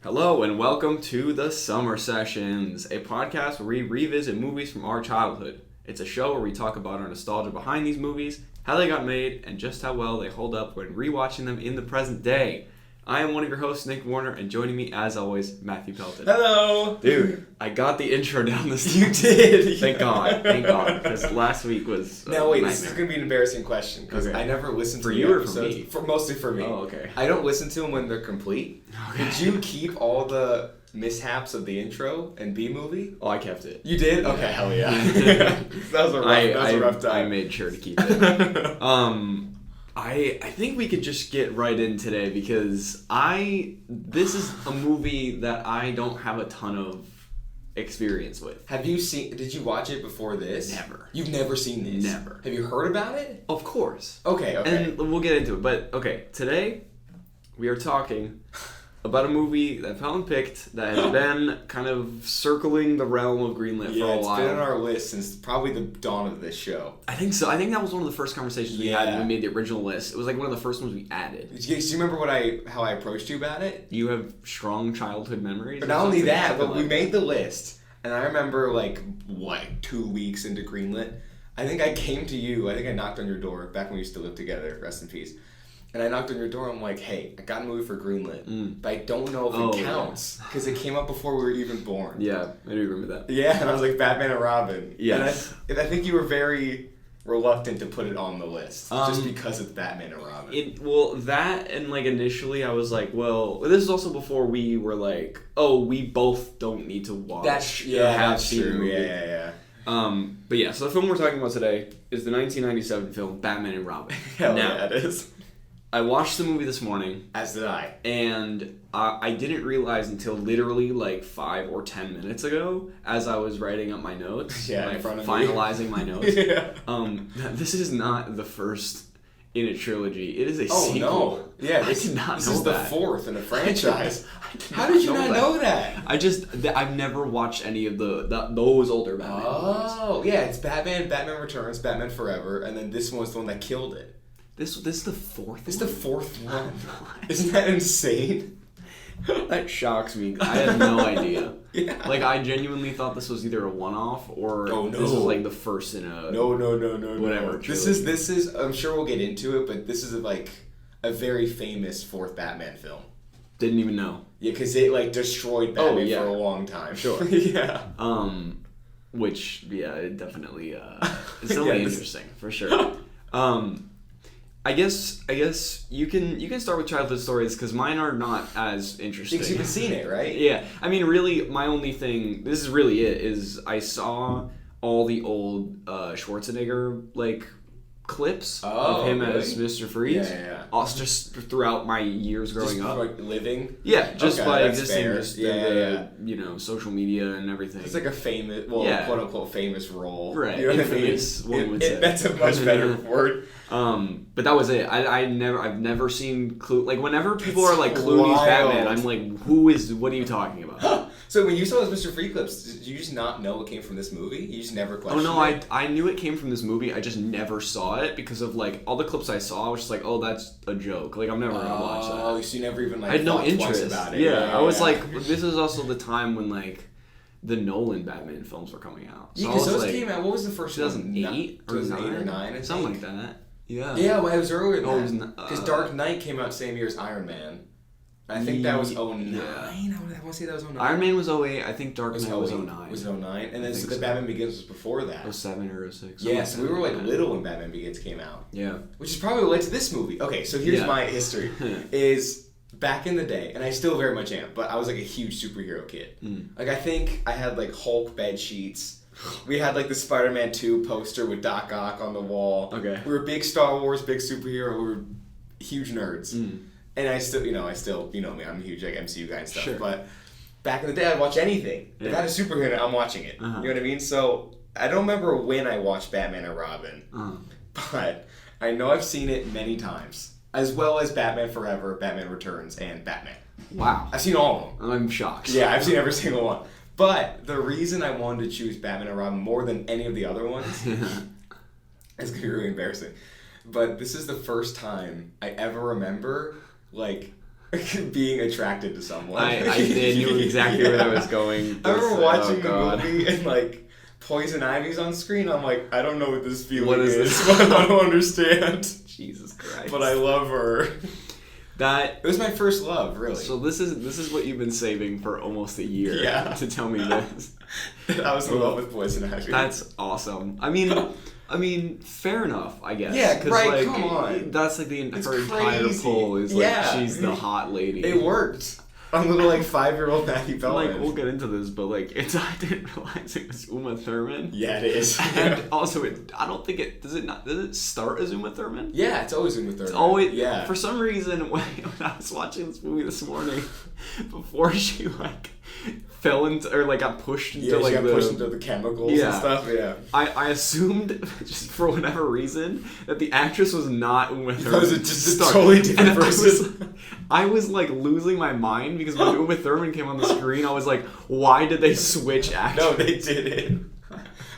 Hello and welcome to the Summer Sessions, a podcast where we revisit movies from our childhood. It's a show where we talk about our nostalgia behind these movies, how they got made, and just how well they hold up when rewatching them in the present day. I am one of your hosts, Nick Warner, and joining me, as always, Matthew Pelton. Hello! Dude, I got the intro down this time. You did! Thank God, because last week was Now wait, nightmare. this is going to be an embarrassing question, because Okay. I never listen to For the you or for episodes. me? Mostly for me. Oh, okay. I don't listen to them when they're complete. Okay. Did you keep all the mishaps of the intro and B-movie? Oh, I kept it. You did? Okay, hell yeah. that was a rough I time. made sure to keep it. I think we could just get right in today because this is a movie that I don't have a ton of experience with. Did you watch it before this? Never. You've never seen this? Never. Have you heard about it? Of course. Okay. And we'll get into it. But okay, today we are talking about a movie that Pelton picked that has been kind of circling the realm of greenlit for a while. It's been on our list since probably the dawn of this show. I think so. I think that was one of the first conversations we had when Yeah. we made the original list. It was like one of the first ones we added. Do you remember how I approached you about it? You have strong childhood memories. But or not only something? that, but Something we like made the list, and I remember 2 weeks into greenlit, I think I came to you. I think I knocked on your door back when we used to live together. Rest in peace. And I knocked on your door. I'm like, hey, I got a movie for greenlit, but I don't know if it counts because it came out before we were even born. Yeah, I do remember that. Yeah, and I was like, Batman and Robin. Yes. And I think you were very reluctant to put it on the list just because it's Batman and Robin. That and initially I was like, well, this is also before we were like, oh, we both don't need to watch. That's seen true. the movie. Yeah. But yeah, so the film we're talking about today is the 1997 film Batman and Robin. Hell now, yeah, it is. I watched the movie this morning. As did I. And I didn't realize until literally 5 or 10 minutes ago, as I was writing up my notes, in front of me. finalizing my notes. Yeah. This is not the first in a trilogy. It is a Oh sequel. no! Yeah, I did not this know is the that. fourth in a franchise. How did you not know that? I've never watched any of those older Batman movies. Oh yeah, it's Batman, Batman Returns, Batman Forever, and then this one was the one that killed it. This is the fourth. This is the fourth one. Isn't that insane? That shocks me. I had no idea. Yeah. I genuinely thought this was either a one-off or this was the first in a No. whatever. This is. I'm sure we'll get into it, but this is a very famous fourth Batman film. Didn't even know. Yeah, because it destroyed Batman yeah. for a long time. Sure. Yeah. Which it definitely it's Yeah, definitely interesting for sure. I guess you can start with childhood stories because mine are not as interesting. Because you've seen it, right? Yeah, I mean, really, my only thing. This is really it. Is I saw all the old Schwarzenegger clips of him really? as Mr. Freeze. Yeah. Also, just throughout my years growing Just, up. living. Yeah, just Okay, by that's existing, fair. just Yeah. social media and everything. It's a famous, quote unquote famous role. Right, You know infamous, what I mean? one would say. That's a much better word. But that was it. I've never seen whenever people That's are Clooney's wild. Batman, I'm like, what are you talking about? So when you saw those Mr. Free clips, did you just not know it came from this movie? You just never Oh questioned no, it? I knew it came from this movie. I just never saw it because of all the clips I saw. I was just like, oh, that's a joke. I'm never gonna watch that. Oh, so you never even I had no thought twice interest about it. Yeah, I was like, this is also the time when the Nolan Batman films were coming out. Yeah, So I because was those came out. What was the first 2008 one? or 2008 or 9? 9, I Something think. like that. Yeah. Yeah, well, it was earlier Oh, it than was that. Because Dark Knight came out same year as Iron Man. I think that was 09. Yeah. I want to say that was 09. Iron Man was 08. I think Dark Knight was 09. Was it 09? And then think the so. Batman Begins was before that. 07 or 06. Yeah, so we were like little when Batman Begins came out. Yeah. Which is probably what led to this movie. Okay, so here's my history. Is back in the day, and I still very much am, but I was a huge superhero kid. I think I had Hulk bed sheets. We had the Spider-Man 2 poster with Doc Ock on the wall. Okay. We were big Star Wars, big superhero. We were huge nerds. And I still, you know me, I'm a huge MCU guy and stuff. Sure. But back in the day, I'd watch anything. If I had a superhero, I'm watching it. Uh-huh. You know what I mean? So I don't remember when I watched Batman and Robin, but I know I've seen it many times, as well as Batman Forever, Batman Returns, and Batman. Wow. I've seen all of them. I'm shocked. Yeah, I've seen every single one. But the reason I wanted to choose Batman and Robin more than any of the other ones is going to be really embarrassing. But this is the first time I ever remember, being attracted to someone. I knew exactly where that was going. I remember watching the movie and like Poison Ivy's on screen. I'm like, I don't know what this feeling What is is. this? I don't understand. Jesus Christ. But I love her. That It was my first love, really. So this is what you've been saving for almost a year to tell me this. I was in love with Poison Ivy. That's awesome. I mean, fair enough, I guess. Yeah, right, Like, come on. That's like her entire crazy. pull is like she's the hot lady. It worked. I'm little like 5-year-old Maggie Pelton. Like, we'll get into this, but like I didn't realize it was Uma Thurman. Yeah, it is. And also I don't think does it start as Uma Thurman? Yeah, it's always Uma Thurman. It's always, yeah. For some reason, when I was watching this movie this morning, before she like fell into or like got pushed into she got pushed into the chemicals and stuff. Yeah. I assumed just for whatever reason that the actress was not Uma Thurman. That was just a totally different person. I was like losing my mind because when Uma Thurman came on the screen, I was like, why did they switch actors? No, they didn't.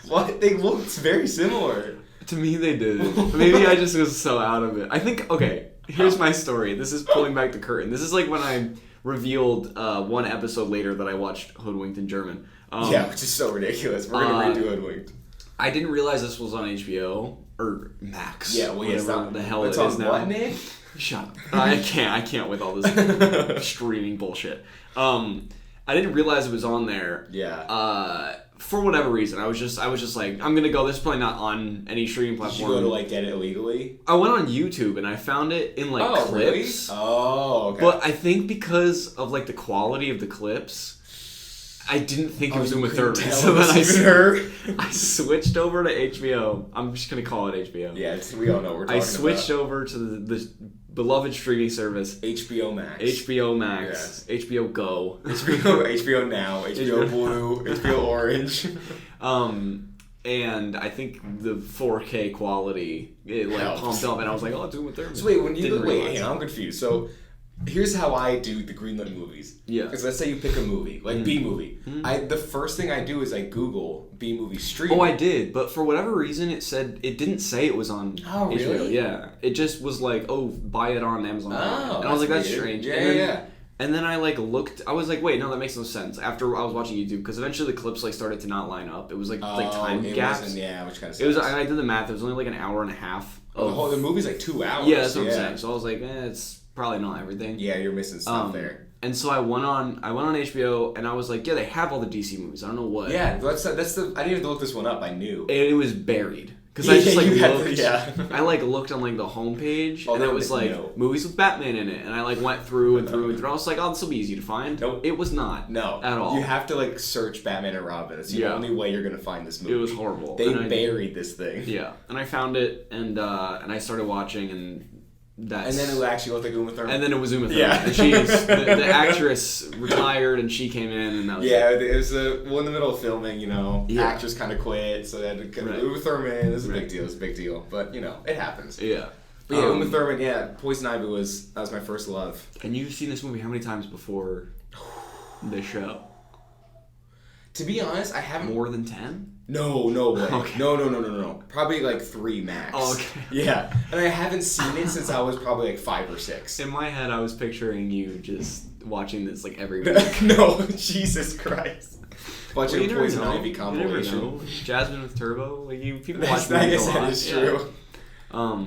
What? They looked very similar. To me, they did. Maybe I just was so out of it. I think, okay, here's my story. This is pulling back the curtain. This is like when I revealed one episode later that I watched Hoodwinked in German. Which is so ridiculous. We're going to redo Hoodwinked. I didn't realize this was on HBO or Max. Yeah, well, whatever the hell it on is now. What, Nick? Shut up. I can't with all this streaming bullshit. I didn't realize it was on there. Yeah. For whatever reason, I was just like, I'm gonna go. This is probably not on any streaming platform. Did you go to like get it illegally? I went on YouTube and I found it in like clips. Really? Oh, okay. But I think because of like the quality of the clips, I didn't think it was Uma Thurman. So then I switched over to HBO. I'm just gonna call it HBO. Yeah, we all know what we're talking about. I switched over to the beloved streaming service HBO Max. HBO Max. Yes. HBO Go. HBO Now. HBO Blue. HBO Orange. And I think the 4K quality pumped up, and I was like, "Oh, it's Uma Thurman." So wait, I'm confused. So here's how I do the greenlit movies. Yeah. Because let's say you pick a movie, like B movie. The first thing I do is I Google B movie streaming. Oh, I did, but for whatever reason, it didn't say it was on HBO. Really? Yeah. It just was like, oh, buy it on Amazon. And I was like, that's weird. strange. Yeah. And then I looked. I was like, wait, no, that makes no sense. After I was watching YouTube, because eventually the clips started to not line up. It was like time gaps. Which kind of. It was. I did the math. It was only like an hour and a half. The movie's like 2 hours. Yeah, that's what I'm saying. So I was like, it's probably not everything. Yeah, you're missing stuff there. And so I went on HBO and I was like, yeah, they have all the DC movies. I don't know what. Yeah, that's the. I didn't even look this one up. I knew. And it was buried. Because I just looked. I looked on the homepage and it was movies with Batman in it, and I went through and through and through. I was like, oh, this will be easy to find. Nope. It was not. No. At all. You have to search Batman and Robin. It's the only way you're gonna find this movie. It was horrible. They buried this thing. Yeah, and I found it and I started watching and. And then it actually looked like Uma Thurman. And then it was Uma Thurman. Yeah. And the actress retired and she came in and that was it was in the middle of filming, actress kind of quit, so they had to Uma Thurman, it was a big deal, but, it happens. Yeah. But yeah, Uma Thurman, Poison Ivy was my first love. And you've seen this movie how many times before this show? To be honest, I haven't... More than 10? No way. Okay. No. Probably 3 max. Oh, okay. Yeah. And I haven't seen it since I was probably 5 or 6. In my head, I was picturing you just watching this every week. No, Jesus Christ. Watching a Poison Ivy compilation. You never know. Jasmine with Turbo. People watch I movies guess a lot. that is true. Yeah.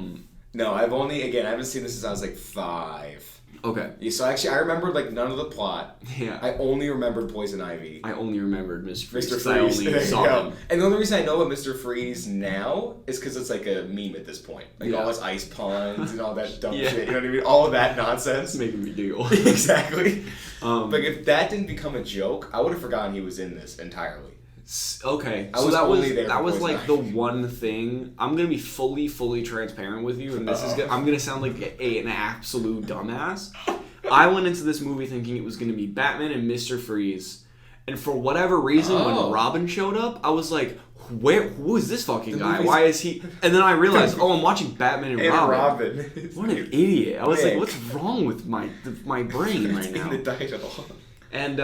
No, I haven't seen this since I was 5. Okay. Yeah, so actually, I remember none of the plot. Yeah. I only remembered Poison Ivy. I only remembered Mr. Freeze. Mr. Freeze. I only saw him. And the only reason I know about Mr. Freeze now is because it's a meme at this point. All his ice puns and all that dumb shit. You know what I mean? All of that nonsense. It's making me giggle. Exactly. But if that didn't become a joke, I would have forgotten he was in this entirely. Okay, so that was the one thing. I'm gonna be fully transparent with you, and this is I'm gonna sound like an absolute dumbass. I went into this movie thinking it was gonna be Batman and Mr. Freeze, and for whatever reason, when Robin showed up, I was like, who is this fucking guy? Why is he? And then I realized, I'm watching Batman and Robin. What an idiot! I was like, what's wrong with my brain right now? In the title. And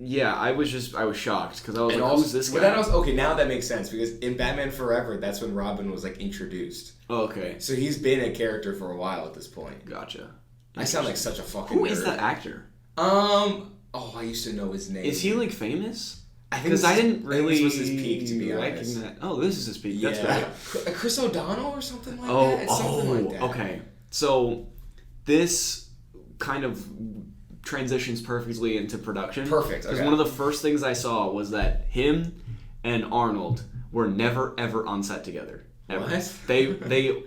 yeah, I was shocked because I was who's this guy? Okay, now that makes sense because in Batman Forever, that's when Robin was introduced. Oh, okay. So he's been a character for a while at this point. Gotcha. I sound like such a fucking Who nerd. is that actor? I used to know his name. Is he like famous? I think Because I didn't really. this was his peak, to be honest. Oh, this is his peak. Yeah. That's right. Chris O'Donnell or something like that. It's something like that. Okay. So this kind of transitions perfectly into production. Perfect. Because Okay. one of the first things I saw was that him and Arnold were never ever on set together. Ever. What? They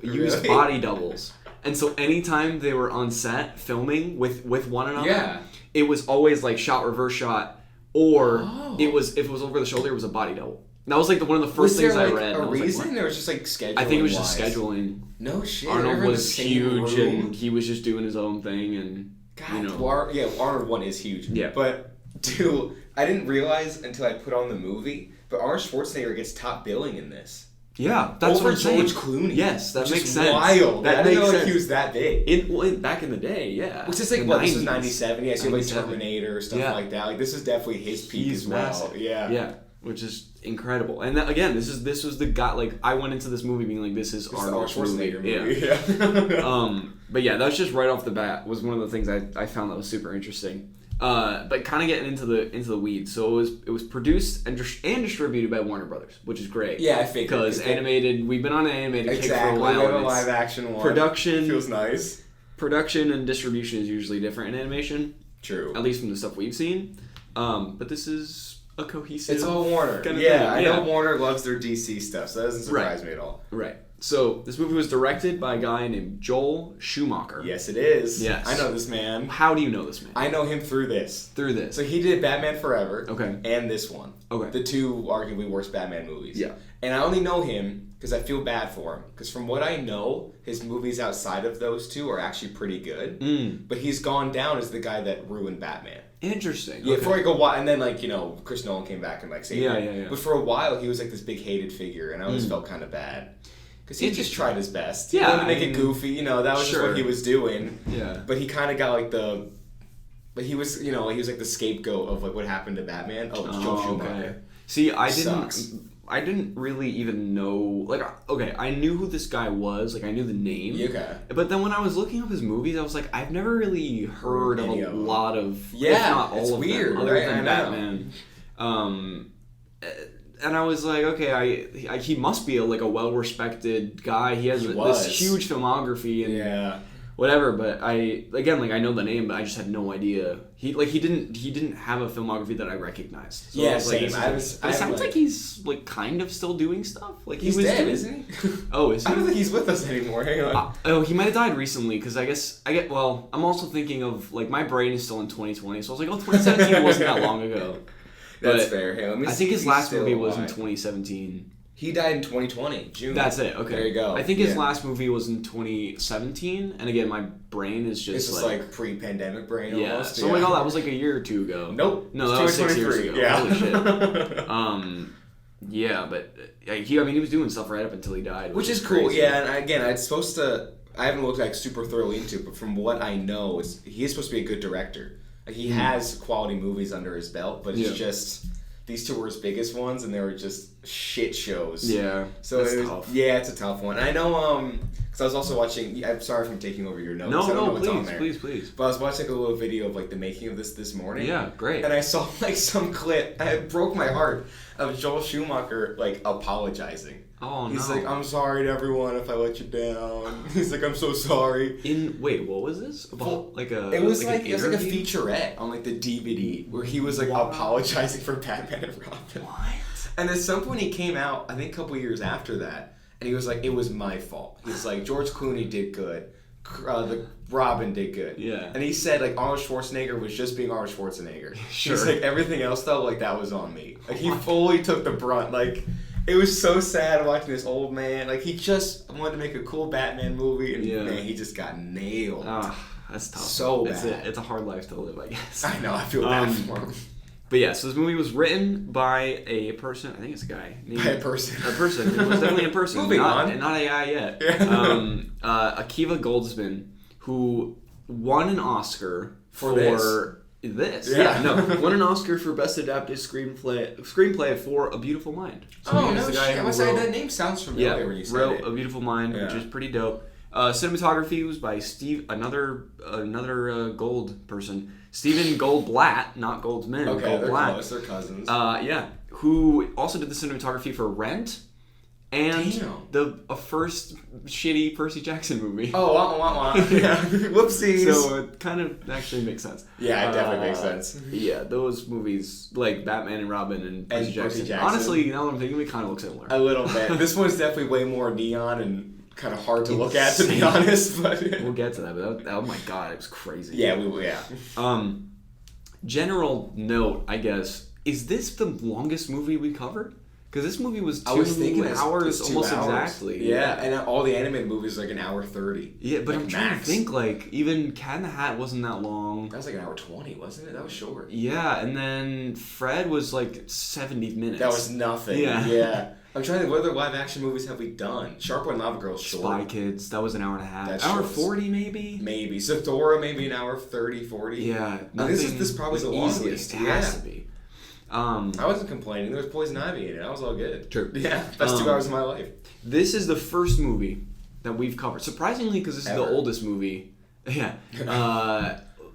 used Really? body doubles. And so anytime they were on set filming with one another, Yeah. it was always like shot, reverse shot, or Oh. it was if it was over the shoulder, it was a body double. That was like one of the first Was there things I like read. a and I was like, reason? what? Or was just like scheduling? I think it was just wise? scheduling. No shit. Arnold They're in the was same huge, room? and he was just doing his own thing, and God, you know. Arnold 1 is huge. Yeah. But, dude, I didn't realize until I put on the movie, but Arnold Schwarzenegger gets top billing in this. Yeah, that's Over what I'm saying. George Clooney. Yes, that which makes is sense. wild. That I didn't makes know like, sense. he was that big. Back in the day, yeah. Which is like, The what, this was 90s. 97? Yeah, so like 97. Terminator, stuff Yeah. like that. Like, this is definitely his peak He's as well. massive. Yeah. Yeah, which is incredible. And that, again, this was the guy, like, I went into this movie being like, this is It's the Arnold's Schwarzenegger movie. movie. Yeah. But yeah, that was just right off the bat was one of the things I found that was super interesting. But kind of getting into the weeds. So it was produced and distributed by Warner Brothers, which is great. Yeah, I figured. Because animated, we've been on an animated kick for a Exactly. We while. have a and it's- live action one. Production Feels nice. Production and distribution is usually different in animation, True. at least from the stuff we've seen. But this is a cohesive. It's all Warner. kind of Yeah, thing. I know Warner loves their DC stuff, so that doesn't surprise me at all. Right. So this movie was directed by a guy named Joel Schumacher. Yes, it is. Yes. I know this man. How do you know this man? I know him through this. Through this. So he did Batman Forever. Okay. And this one. Okay. The two arguably worst Batman movies. Yeah. And I only know him because I feel bad for him. Because from what I know, his movies outside of those two are actually pretty good. But he's gone down as the guy that ruined Batman. Interesting. Yeah, Okay. for like a while, and then like Chris Nolan came back and like saved him. Yeah. But for a while, he was like this big hated figure, and I always felt kind of bad because he just tried his best. Yeah, he wanted to make it goofy, that was just sure. what he was doing. Yeah. But he kind of got like but he was he was like the scapegoat of like what happened to Batman. Oh, it's Joe Schumacher. Okay. See, Sucks. I didn't really even know. Like, okay, I knew who this guy was. Like, I knew the name. Okay. But then when I was looking up his movies, I was like, I've never really heard of Any a of them. lot of, Yeah, if not all it's of weird, them, other right? than I know. Batman. And I was like, okay, he must be a well-respected guy. He has was. this huge filmography and Yeah. whatever. But I know the name, but I just had no idea. He didn't have a filmography that I recognized. So Yeah, I was like, same. it sounds like he's like kind of still doing stuff. Like He's he was dead, doing, isn't he? Oh, is he? I don't think he's with us anymore. Hang on. He might have died recently because I'm also thinking of like my brain is still in 2020, so I was like, 2017 wasn't that long ago. That's But fair. Hey, let me I see think if his he's last still movie was in alive. 2017. He died in 2020, June. That's it. Okay. There you go. I think his Yeah. last movie was in 2017, and again, my brain is just It's just like pre-pandemic brain yeah. almost. So I'm like, that was like a year or two ago. Nope. No, that was 6 years ago. 2023. Yeah. Holy shit. Yeah, but he was doing stuff right up until he died, Which is cool. crazy. Yeah, and again, it's supposed to. I haven't looked like super thoroughly into it, but from what I know, he is supposed to be a good director. Like he has quality movies under his belt, but it's just these two were his biggest ones, and they were just shit shows. Yeah. So that's it was, tough. yeah, it's a tough one. And I know, because I was also watching. I'm sorry if I'm taking over your notes. I don't know what's on there. please. But I was watching a little video of like the making of this morning. Yeah, great. And I saw like some clip, and it broke my heart, of Joel Schumacher like apologizing. Oh no. He's like, I'm sorry to everyone if I let you down. He's like, I'm so sorry. Wait, what was this? About It was like an it was like a interview? featurette on like the DVD where he was like apologizing for Batman and Robin. What? And at some point he came out, I think a couple years after that, and he was like, it was my fault. He's like, George Clooney did good. The Robin did good. Yeah. And he said like Arnold Schwarzenegger was just being Arnold Schwarzenegger. Sure. He's like, everything else though, like that was on me. Like he fully took the brunt. Like it was so sad watching this old man. Like he just wanted to make a cool Batman movie, and man, he just got nailed. That's tough. So bad. It's a hard life to live, I guess. I know. I feel bad for him. But yeah, so this movie was written by a person. I think it's a guy. By a person. A person. It was definitely a person. Moving on. Not AI yet. Yeah. Akiva Goldsman, who won an Oscar For this. Yeah. won an Oscar for Best Adapted Screenplay for A Beautiful Mind. So Oh he was no the guy shit! I who must say wrote- that name sounds familiar when you said wrote it. A Beautiful Mind, which Yeah. is pretty dope. Cinematography was by another Gold person, Stephen Goldblatt, not Goldsman. Okay, they're Goldblatt. close. They're cousins. Yeah, who also did the cinematography for Rent and a first shitty Percy Jackson movie. Oh, wah. Yeah. Whoopsies. So it kind of actually makes sense. Yeah, it definitely makes sense. Yeah, those movies, like Batman and Robin and Percy Jackson. Jackson. Honestly, now that I'm thinking, it kind of look similar. A little bit. This one's definitely way more neon and kind of hard to look at, to be honest. But we'll get to that. But oh my god, it was crazy. Yeah, we will. Yeah. General note, I guess, is this the longest movie we covered? Because this movie was 2 hours almost exactly. Yeah, and all the animated movies are like an hour 30. Yeah, but like I'm trying to think, like, even Cat in the Hat wasn't that long. That was like an hour 20, wasn't it? That was short. Yeah, and then Fred was like 70 minutes. That was nothing. Yeah. I'm trying to think, what other live action movies have we done? Shark Boy and Lava Girl's short. Spy Kids, that was an hour and a half. That's hour short. 40 maybe? Maybe. Zathura, maybe an hour 30, 40. Yeah. This is probably the longest. It has to be. I wasn't complaining. There was Poison Ivy in it. That was all good. True. Yeah, best 2 hours of my life. This is the first movie that we've covered. Surprisingly, because this is the oldest movie. Yeah.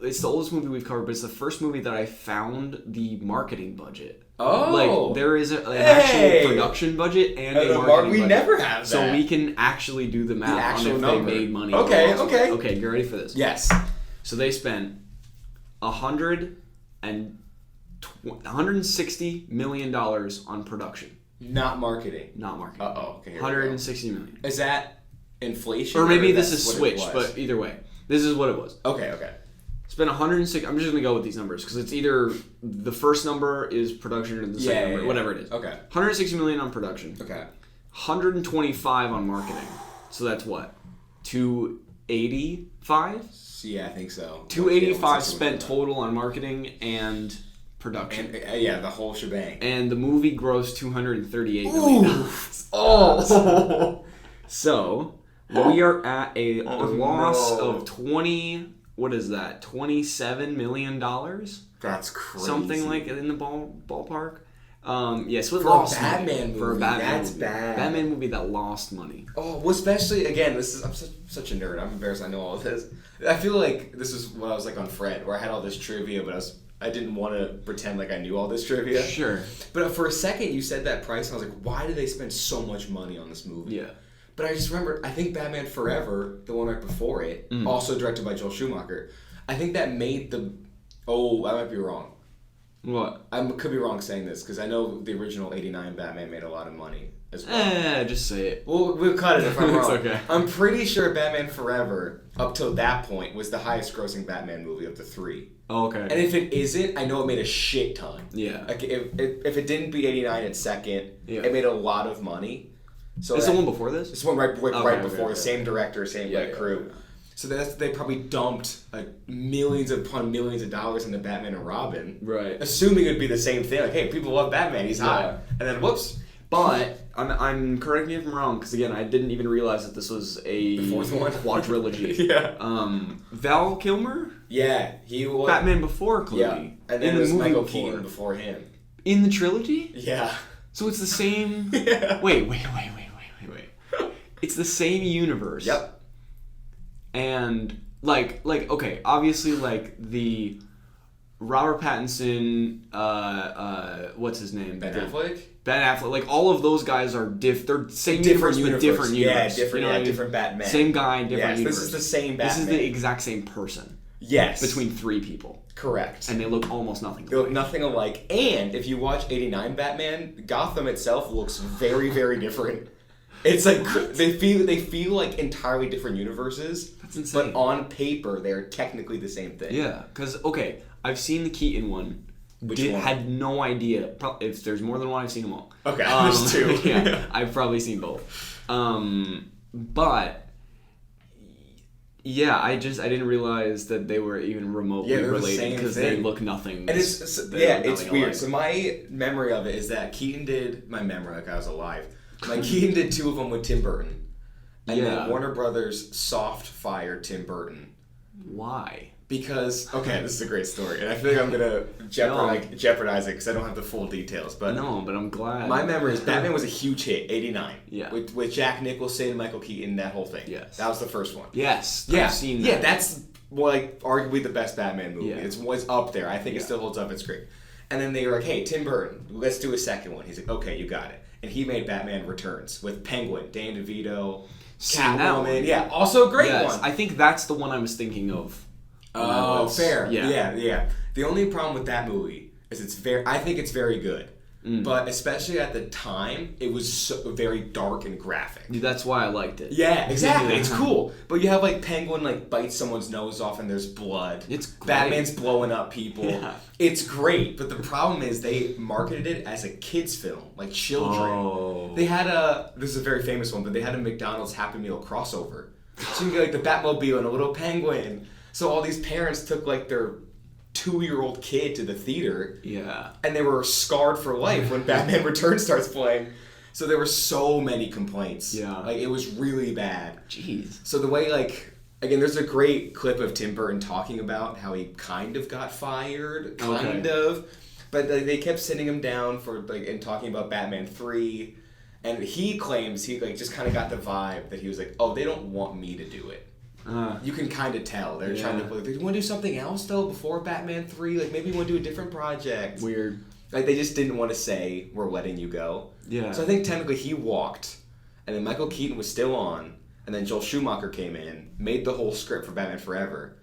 It's the oldest movie we've covered, but it's the first movie that I found the marketing budget. Oh. Like, there is an actual production budget and a marketing budget. We never have that. So we can actually do the math on if they made money. Okay. Okay, you ready for this? Yes. So they spent $160 million on production. Not marketing. Uh-oh. Okay, $160 million. Is that inflation? Or maybe this is switched, but either way. This is what it was. Okay. Spent 106. I'm just gonna go with these numbers because it's either the first number is production or the second number, whatever it is. Okay. 160 million on production. Okay. 125 on marketing. So that's what? 285? Yeah, I think so. 285 spent total on marketing and production. And, the whole shebang. And the movie grossed $238 million. Oh. So we are at a loss of 20. What is that? $27 million? That's crazy. Something like in the ballpark. So it for lost a Batman movie. For a Batman That's movie. bad. Batman movie that lost money. Oh, well, especially again. I'm such a nerd. I'm embarrassed. I know all of this. I feel like this is what I was like on Fred, where I had all this trivia, but I didn't want to pretend like I knew all this trivia. Sure. But for a second, you said that price, and I was like, why did they spend so much money on this movie? Yeah. But I just remember, I think Batman Forever, the one right before it, also directed by Joel Schumacher, I think that made the... Oh, I might be wrong. What? I could be wrong saying this, because I know the original 89 Batman made a lot of money as well. Just say it. We'll cut it if I'm wrong. It's okay. I'm pretty sure Batman Forever, up till that point, was the highest grossing Batman movie of the three. Oh, okay. And if it isn't, I know it made a shit ton. Yeah. Like if it didn't beat 89 at second, it made a lot of money. So is the one before this? This one right before. Okay. Same director, same crew. Yeah. So they probably dumped millions upon millions of dollars into Batman and Robin. Right. Assuming it'd be the same thing. Like, hey, people love Batman. He's hot. And then whoops. But I'm correct me if I'm wrong, because again, I didn't even realize that this was the fourth one? quadrilogy. Yeah. Val Kilmer? Yeah, he was Batman before Clooney. Yeah, and then in the movie Michael before. Keaton before him. In the trilogy? Yeah. So it's the same. Yeah. Wait. It's the same universe. Yep. And like okay, obviously like the Robert Pattinson, what's his name? Ben Affleck. Ben Affleck, like all of those guys are they're same different universe, but different universe. Yeah, different. You know different Batman. Same guy, different universe. This is the same Batman. This is the exact same person. Yes. Between three people. Correct. And they look almost nothing alike. They look nothing alike. And if you watch 89 Batman, Gotham itself looks very, very different. It's like they feel like entirely different universes. That's insane. But on paper, they're technically the same thing. Yeah, because okay, I've seen the Keaton one. Which one? Had no idea. If there's more than one, I've seen them all. Okay, there's two. Yeah, I've probably seen both. But yeah, I didn't realize that they were even remotely related because they look nothing. And it's weird. Alike. So my memory of it is that Keaton did my memory like I was alive. Like Keaton did two of them with Tim Burton, and then Warner Brothers soft fired Tim Burton. Why? Because, okay, this is a great story, and I feel like I'm gonna jeopardize it because I don't have the full details. But no, but I'm glad. My memory is Batman was a huge hit, 89. Yeah. With Jack Nicholson, Michael Keaton, that whole thing. Yes. That was the first one. Yes. Yeah. I've seen that. Yeah, that's like arguably the best Batman movie. Yeah. It's up there. I think it still holds up. It's great. And then they were like, hey, Tim Burton, let's do a second one. He's like, okay, you got it. And he made Batman Returns with Penguin, Danny DeVito, Catwoman. Yeah, also a great one. I think that's the one I was thinking of. Oh, fair. Yeah. Yeah. The only problem with that movie is I think it's very good. But especially at the time, it was very dark and graphic. That's why I liked it. Yeah, exactly. It's cool. But you have like Penguin like bites someone's nose off and there's blood. It's great. Batman's blowing up people. Yeah. It's great. But the problem is they marketed it as a kid's film, like children. Oh. They had this is a very famous one, but they had a McDonald's Happy Meal crossover. So you get like the Batmobile and a little penguin. So all these parents took like their 2-year-old kid to the theater. Yeah. And they were scarred for life when Batman Returns starts playing. So there were so many complaints. Yeah. Like, it was really bad. Jeez. So the way, like, again, there's a great clip of Tim Burton talking about how he kind of got fired. Kind of. But they kept sitting him down for, like, and talking about Batman 3. And he claims he, like, just kind of got the vibe that he was like, oh, they don't want me to do it. You can kind of tell. They're trying to, like, do you want to do something else, though, before Batman 3? Like, maybe you want to do a different project. Weird. Like, they just didn't want to say, we're letting you go. Yeah. So I think technically he walked, and then Michael Keaton was still on, and then Joel Schumacher came in, made the whole script for Batman Forever,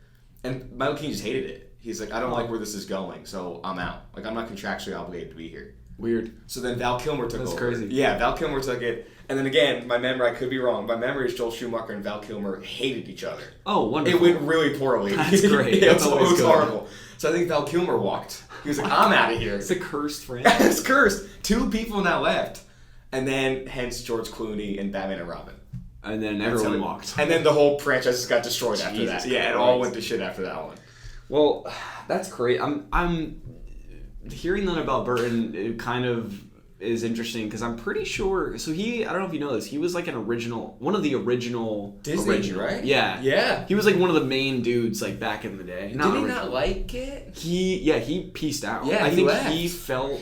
and Michael Keaton just hated it. He's like, I don't like where this is going, so I'm out. Like, I'm not contractually obligated to be here. Weird. So then Val Kilmer took over. That's crazy. Yeah, Val Kilmer took it. And then again, my memory, I could be wrong, my memory is Joel Schumacher and Val Kilmer hated each other. Oh, wonderful. It went really poorly. That's great. It That's always was good. horrible. So I think Val Kilmer walked. He was like, I'm out of here. It's a cursed franchise. It's cursed. 2 people now left. And then, hence, George Clooney and Batman and Robin. And then everyone walked. And then the whole franchise just got destroyed after that. Yeah, it all went to shit after that one. Well, that's great. I'm hearing that about Burton. It kind of is interesting because I'm pretty sure. So I don't know if you know this. He was like one of the original Disney, right? Yeah, yeah. He was like one of the main dudes like back in the day. Did he not like it? He pieced out. Yeah, I think left. he felt.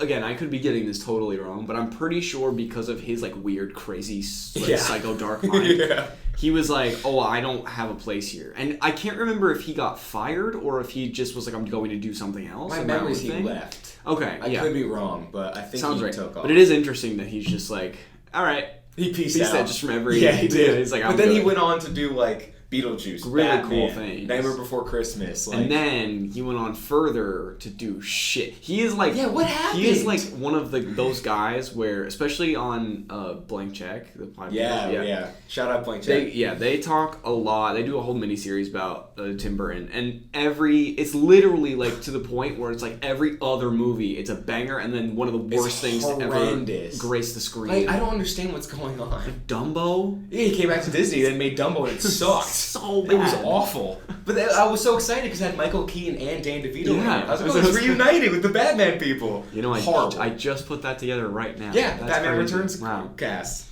Again, I could be getting this totally wrong, but I'm pretty sure because of his like weird, crazy, psycho dark mind, he was like, "Oh, I don't have a place here." And I can't remember if he got fired or if he just was like, "I'm going to do something else." My memory is he left. Okay, I could be wrong, but I think he took off. But it is interesting that he's just like, "All right." He pieced out just from every. Yeah, he did. He's like, but then he went on to do like Beetlejuice, really Batman, cool things. Nightmare Before Christmas, like, and then he went on further to do shit. He is like, what happened? He is like one of those guys where, especially on Blank Check, the podcast. Yeah. Shout out Blank Check. They talk a lot. They do a whole miniseries about Tim Burton, and it's literally like to the point where it's like every other movie, it's a banger, and then one of the worst things to ever grace the screen. Like, I don't understand what's going on. Dumbo. Yeah, he came back to Disney and made Dumbo, and it sucked. So bad. It was awful. But I was so excited because it had Michael Keaton and Dan DeVito in it. I was like, it's reunited with the Batman people. You know, I just put that together right now. Yeah, That's Batman crazy. Returns Wow. cast.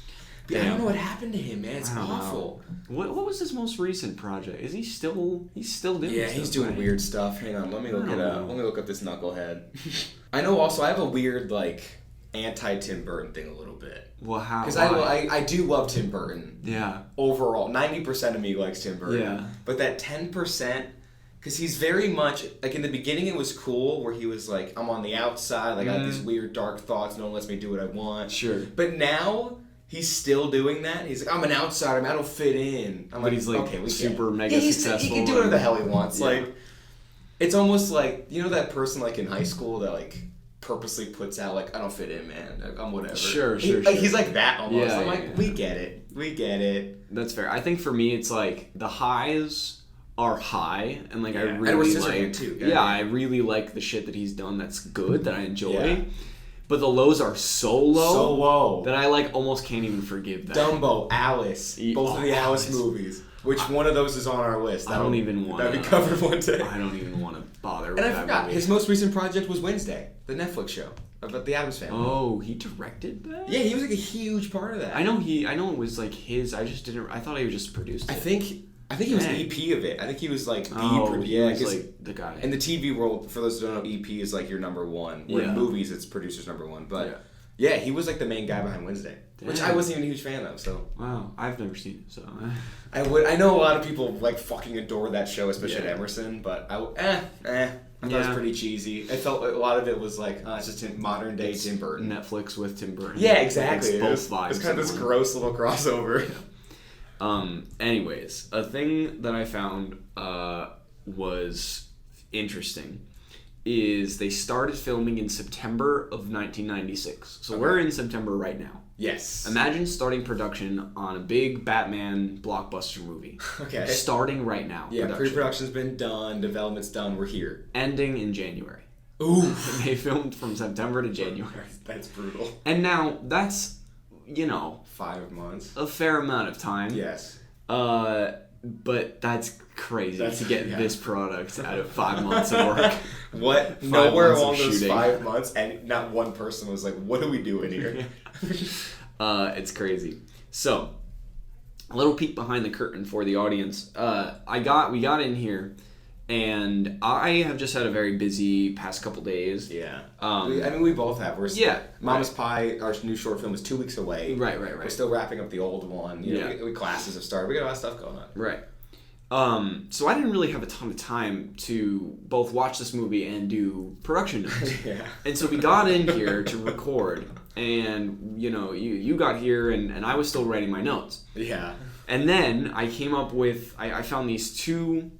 I don't know what happened to him, man. It's awful. What was his most recent project? Is he's still doing Yeah, stuff, he's doing right? weird stuff. Hang on, let me look it up. Let me look up this knucklehead. I know also I have a weird, like, anti-Tim Burton thing a little bit. Well, how? Because I do love Tim Burton. Yeah. Overall, 90% of me likes Tim Burton. Yeah. But that 10%, because he's very much, like in the beginning it was cool where he was like, I'm on the outside, like I have these weird dark thoughts, no one lets me do what I want. Sure. But now, he's still doing that. He's like, I'm an outsider, I don't fit in. But he's like okay, super mega successful. He can do whatever the hell he wants. Yeah. Like, it's almost like, you know that person like in high school that like purposely puts out like, I don't fit in, man. I'm whatever. Sure. He's like that almost. Yeah, I'm like, we get it. That's fair. I think for me, it's like the highs are high, and like I really Edward like. Scissorhands too. Yeah, I really like the shit that he's done. That's good. That I enjoy. Yeah. But the lows are so low. That I like almost can't even forgive that. Dumbo, Alice, both of the Alice movies. Which one of those is on our list? I don't even want that'd be covered one day. I don't even want to bother with and I that forgot, movie. his most recent project was Wednesday, the Netflix show about the Addams Family. Oh, he directed that? Yeah, he was like a huge part of that. I know it was like his. I thought he just produced it. I think I think he was Dang. EP of it. I think he was like the he was 'cause like the guy. in the TV world, for those who don't know, EP is like your number one. Where in movies, it's producer's number one. But yeah, he was like the main guy behind Wednesday, which I wasn't even a huge fan of. So wow, I've never seen it, so I know a lot of people like fucking adore that show, especially at Emerson. But I thought it was pretty cheesy. I felt a lot of it was like it's just modern day Tim Burton. Netflix with Tim Burton. Yeah, exactly. Like, it's both vibes. It's kind of this gross little crossover. Anyways, a thing that I found was interesting is they started filming in September of 1996. So we're in September right now. Yes. Imagine starting production on a big Batman blockbuster movie. Okay. Starting right now. Yeah, pre-production's been done, development's done, we're here. Ending in January. Ooh. They filmed from September to January. That's brutal. And now that's, 5 months. a fair amount of time. Yes. But that's crazy to get this product out of 5 months of work. What? Nowhere along those 5 months, and not one person was like, "What are we doing here?" It's crazy. So, a little peek behind the curtain for the audience. We got in here, and I have just had a very busy past couple days. Yeah. We both have. Mama's Pie, our new short film, is 2 weeks away. Right. We're still wrapping up the old one. We classes have started. We got a lot of stuff going on. Right. So I didn't really have a ton of time to both watch this movie and do production notes. Yeah. And so we got in here to record, and you got here, and I was still writing my notes. Yeah. And then I came up with I found these 2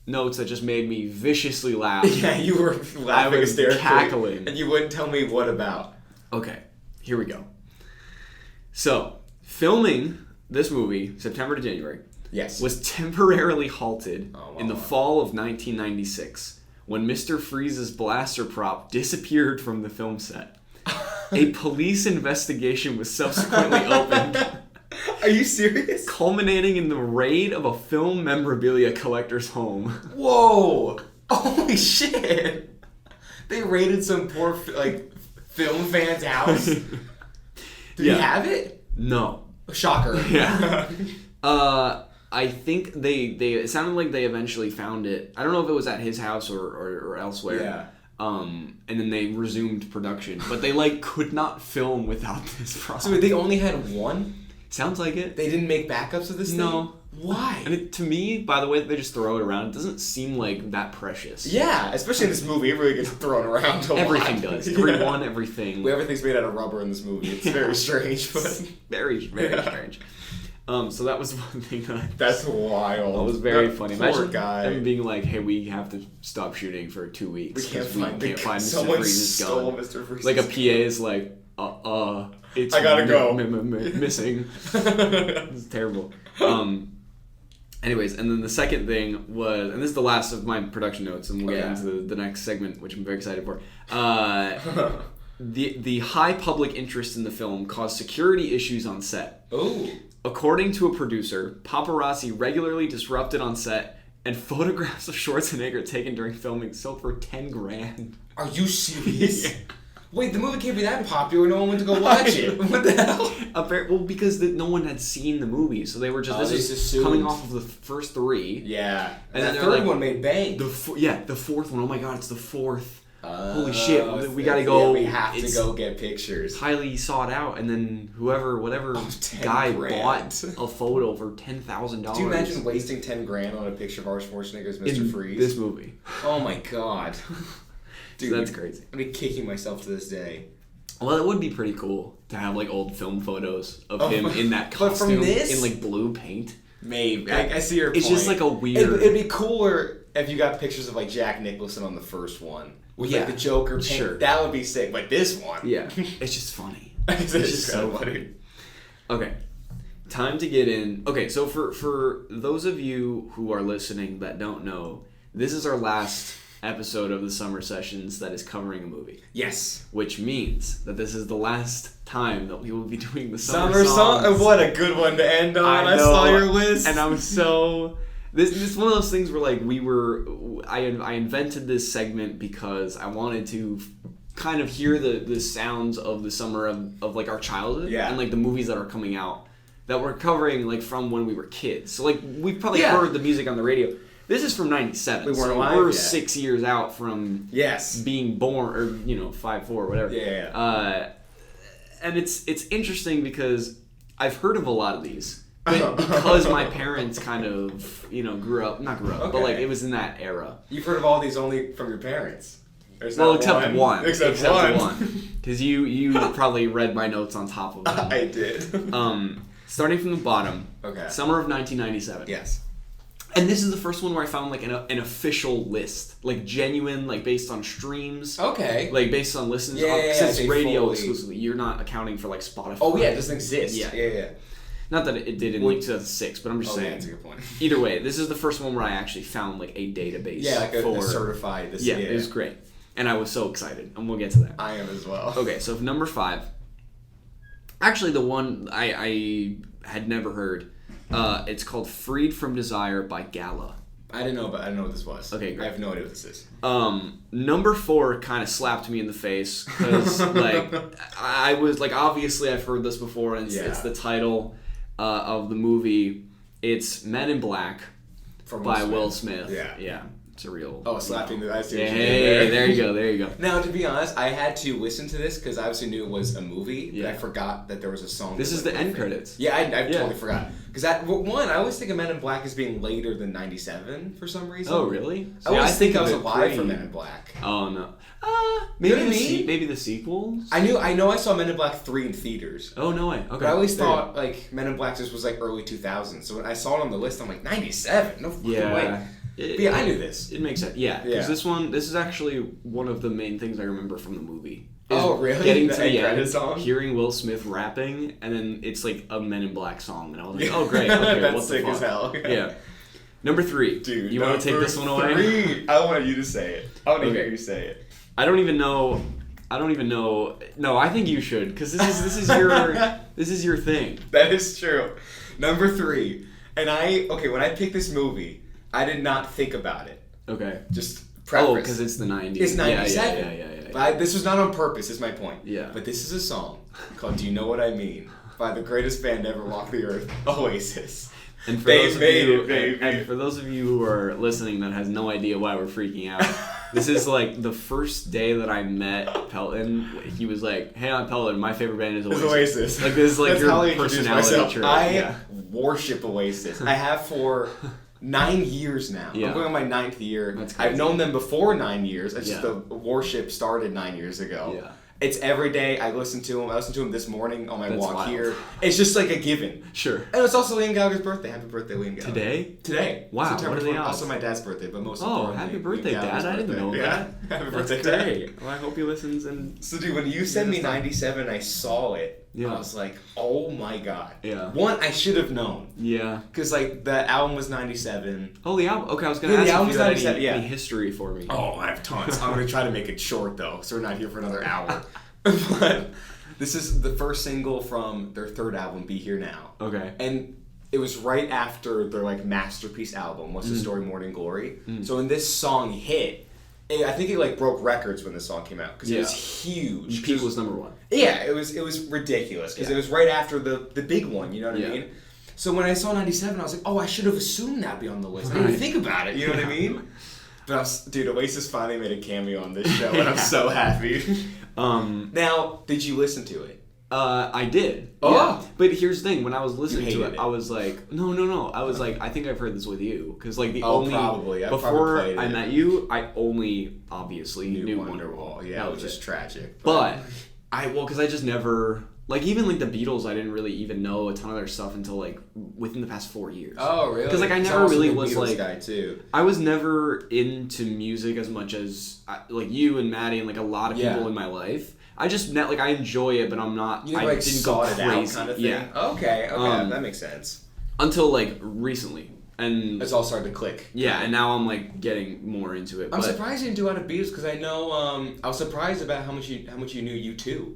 notes that just made me viciously laugh. Yeah, you were laughing I was hysterically, cackling, and you wouldn't tell me what about. Okay, here we go. So, filming this movie, September to January, was temporarily halted in the fall of 1996 when Mr. Freeze's blaster prop disappeared from the film set. A police investigation was subsequently opened. Are you serious? Culminating in the raid of a film memorabilia collector's home. Whoa! Holy shit! They raided some poor film fan's house. Did he have it? No. Shocker. Yeah. I think it sounded like they eventually found it. I don't know if it was at his house or elsewhere. Yeah. And then they resumed production, but they could not film without this prop. So they only had one? Sounds like it. They didn't make backups of this thing? No. Why? And to me, by the way, they just throw it around. It doesn't seem like that precious. Yeah, especially in this movie, it really gets thrown around a lot. Everything does. Everyone, everything. Everything's made out of rubber in this movie. It's very strange, but very, very strange. So that was one thing that's wild. That was very funny. Imagine guy. them being like, "Hey, we have to stop shooting for 2 weeks. We can't find Mr. Freeze's gun." Mr. Freeze's like a PA is like, it's I gotta go. Missing. It's terrible. Anyways, and then the second thing was, and this is the last of my production notes, and we'll get into the next segment, which I'm very excited for. The high public interest in the film caused security issues on set. Oh. According to a producer, paparazzi regularly disrupted on set, and photographs of Schwarzenegger taken during filming sold for $10,000. Are you serious? Yeah. Wait, the movie can't be that popular. No one went to go watch it. What the hell? Well, because no one had seen the movie, so they were just this is coming off of the first 3. Yeah, and that third one made bank. The fourth one. Oh my god, it's the 4th. Holy shit, we gotta go. Yeah, we have to go get pictures. Highly sought out, and then whatever guy bought a photo for $10,000. Do you imagine wasting $10,000 on a picture of Arnold Schwarzenegger as Mr. Freeze? This movie. Oh my god. Dude, so that's crazy. I'd be kicking myself to this day. Well, it would be pretty cool to have old film photos of him in that costume, but from this? in blue paint. Maybe. I see your point. It's just a weird. It'd be cooler if you got pictures of Jack Nicholson on the first one with the Joker paint. Sure. That would be sick. But this one, it's just funny. It's just so funny. Okay, time to get in. Okay, so for those of you who are listening that don't know, this is our last episode of the summer sessions that is covering a movie. Yes. Which means that this is the last time that we will be doing the summer songs. What a good one to end on. I saw your list. And I'm so... This is one of those things where I invented this segment because I wanted to kind of hear the sounds of the summer of our childhood and the movies that are coming out that we're covering like from when we were kids. So like we've probably heard the music on the radio. This is from '97. We weren't alive We're yet. 6 years out from being born, or 5'4", whatever. Yeah. And it's interesting because I've heard of a lot of these, but because my parents kind of not grew up, but like it was in that era. You've heard of all these only from your parents. Except one. Except one. Because you probably read my notes on top of them. I did. Starting from the bottom. Okay. Summer of 1997. Yes. And this is the first one where I found like an official list, like genuine, like based on streams. Okay. Like based on listens. Since it's radio exclusively, you're not accounting for like Spotify. Oh yeah, it doesn't exist. Yeah. Not that it did in like 2006, but I'm just saying. That's a good point. Either way, this is the first one where I actually found like a database. Yeah, like a certified. It was great, and I was so excited, and we'll get to that. I am as well. Okay, so number 5. Actually, the one I had never heard. It's called "Freed from Desire" by Gala. I didn't know what this was. Okay, great. I have no idea what this is. Number 4 kind of slapped me in the face because like I was like, obviously I've heard this before, and it's the title of the movie. It's Men in Black by Will Smith. Yeah. It's a real... Oh, slapping the... I see what you Hey, there you go. Now, to be honest, I had to listen to this because I obviously knew it was a movie, but I forgot that there was a song. This is the end credits. Yeah, I totally forgot. Because I always think of Men in Black as being later than 97 for some reason. Oh, really? I always think I was alive for Men in Black. Oh, no. Maybe the sequels? I know I saw Men in Black 3 in theaters. Oh, no way. Okay. But I always thought, like, Men in Black just was, like, early 2000s. So when I saw it on the list, I'm like, 97? No fucking way. But I knew this. It makes sense. Yeah, because this is actually one of the main things I remember from the movie. Oh, really? Getting to the end, song? Hearing Will Smith rapping, and then it's like a Men in Black song, and I was like, oh, great. Okay, That's what sick the fuck? as hell. Yeah. Number 3. Dude, you want to take this one away? 3. I want you to say it. I want to hear you say it. I don't even know. No, I think you should, because this is your thing. That is true. Number 3. And when I picked this movie, I did not think about it. Okay. Just preface. Oh, because it's the 90s. It's 97. Yeah. But this was not on purpose, is my point. Yeah. But this is a song called Do You Know What I Mean? By the greatest band to ever walk the earth, Oasis. And for those of you who are listening that has no idea why we're freaking out, this is like the first day that I met Pelton. He was like, "Hey, I'm Pelton. My favorite band is Oasis." Like this is like your personality trait. I worship Oasis. I have for 9 years now. Yeah. I'm going on my 9th year. That's crazy. I've known them before 9 years. It's just the worship started 9 years ago. Yeah. It's every day I listen to them. I listened to them this morning on my walk wild. Here. It's just like a given. Sure. And it's also Liam Gallagher's birthday. Happy birthday, Liam Gallagher. Today? Wow. September What are the 20th. odds? Also my dad's birthday, but most importantly, happy birthday, Dad! I didn't know that. Happy That's birthday, great. Dad. Well, I hope he listens. And so, dude, when you sent me 97, I saw it. Yeah. I was like, oh my god. Yeah. One, I should have known. Yeah. Because, like, the album was 97. Oh, the album? Okay, I was going to ask if you had any yeah. history for me. Oh, I have tons. I'm going to try to make it short, though, so we're not here for another hour. But this is the first single from their third album, Be Here Now. Okay. And it was right after their, like, masterpiece album, What's the Story, Morning Glory. So when this song hit, I think it like broke records when the song came out because it was huge. Peak was number 1. Yeah, it was ridiculous because it was right after the big one. You know what I mean? So when I saw 97, I was like, oh, I should have assumed that'd be on the list. I didn't even think about it. You know what I mean? But dude, Oasis finally made a cameo on this show, and I'm so happy. Now, did you listen to it? I did. Oh. Yeah. But here's the thing. When I was listening to it, I was like, no. I was like, I think I've heard this with you. Because, like, probably. Before I met you, I only, obviously, knew Wonderwall. Yeah, which is tragic. But, because I just never, like, even, like, the Beatles, I didn't really even know a ton of their stuff until, like, within the past 4 years. Oh, really? Because, like, I never really was, Beatles like, guy too. I was never into music as much as, like, you and Maddie and, like, a lot of people in my life. I just like I enjoy it, but I'm not. You I like didn't go crazy. Out kind of thing. Yeah. Okay, that makes sense. Until like recently, and it's all started to click. Yeah, and now I'm like getting more into it. I'm surprised you didn't do out of Beatles because I know I was surprised about how much you knew U2.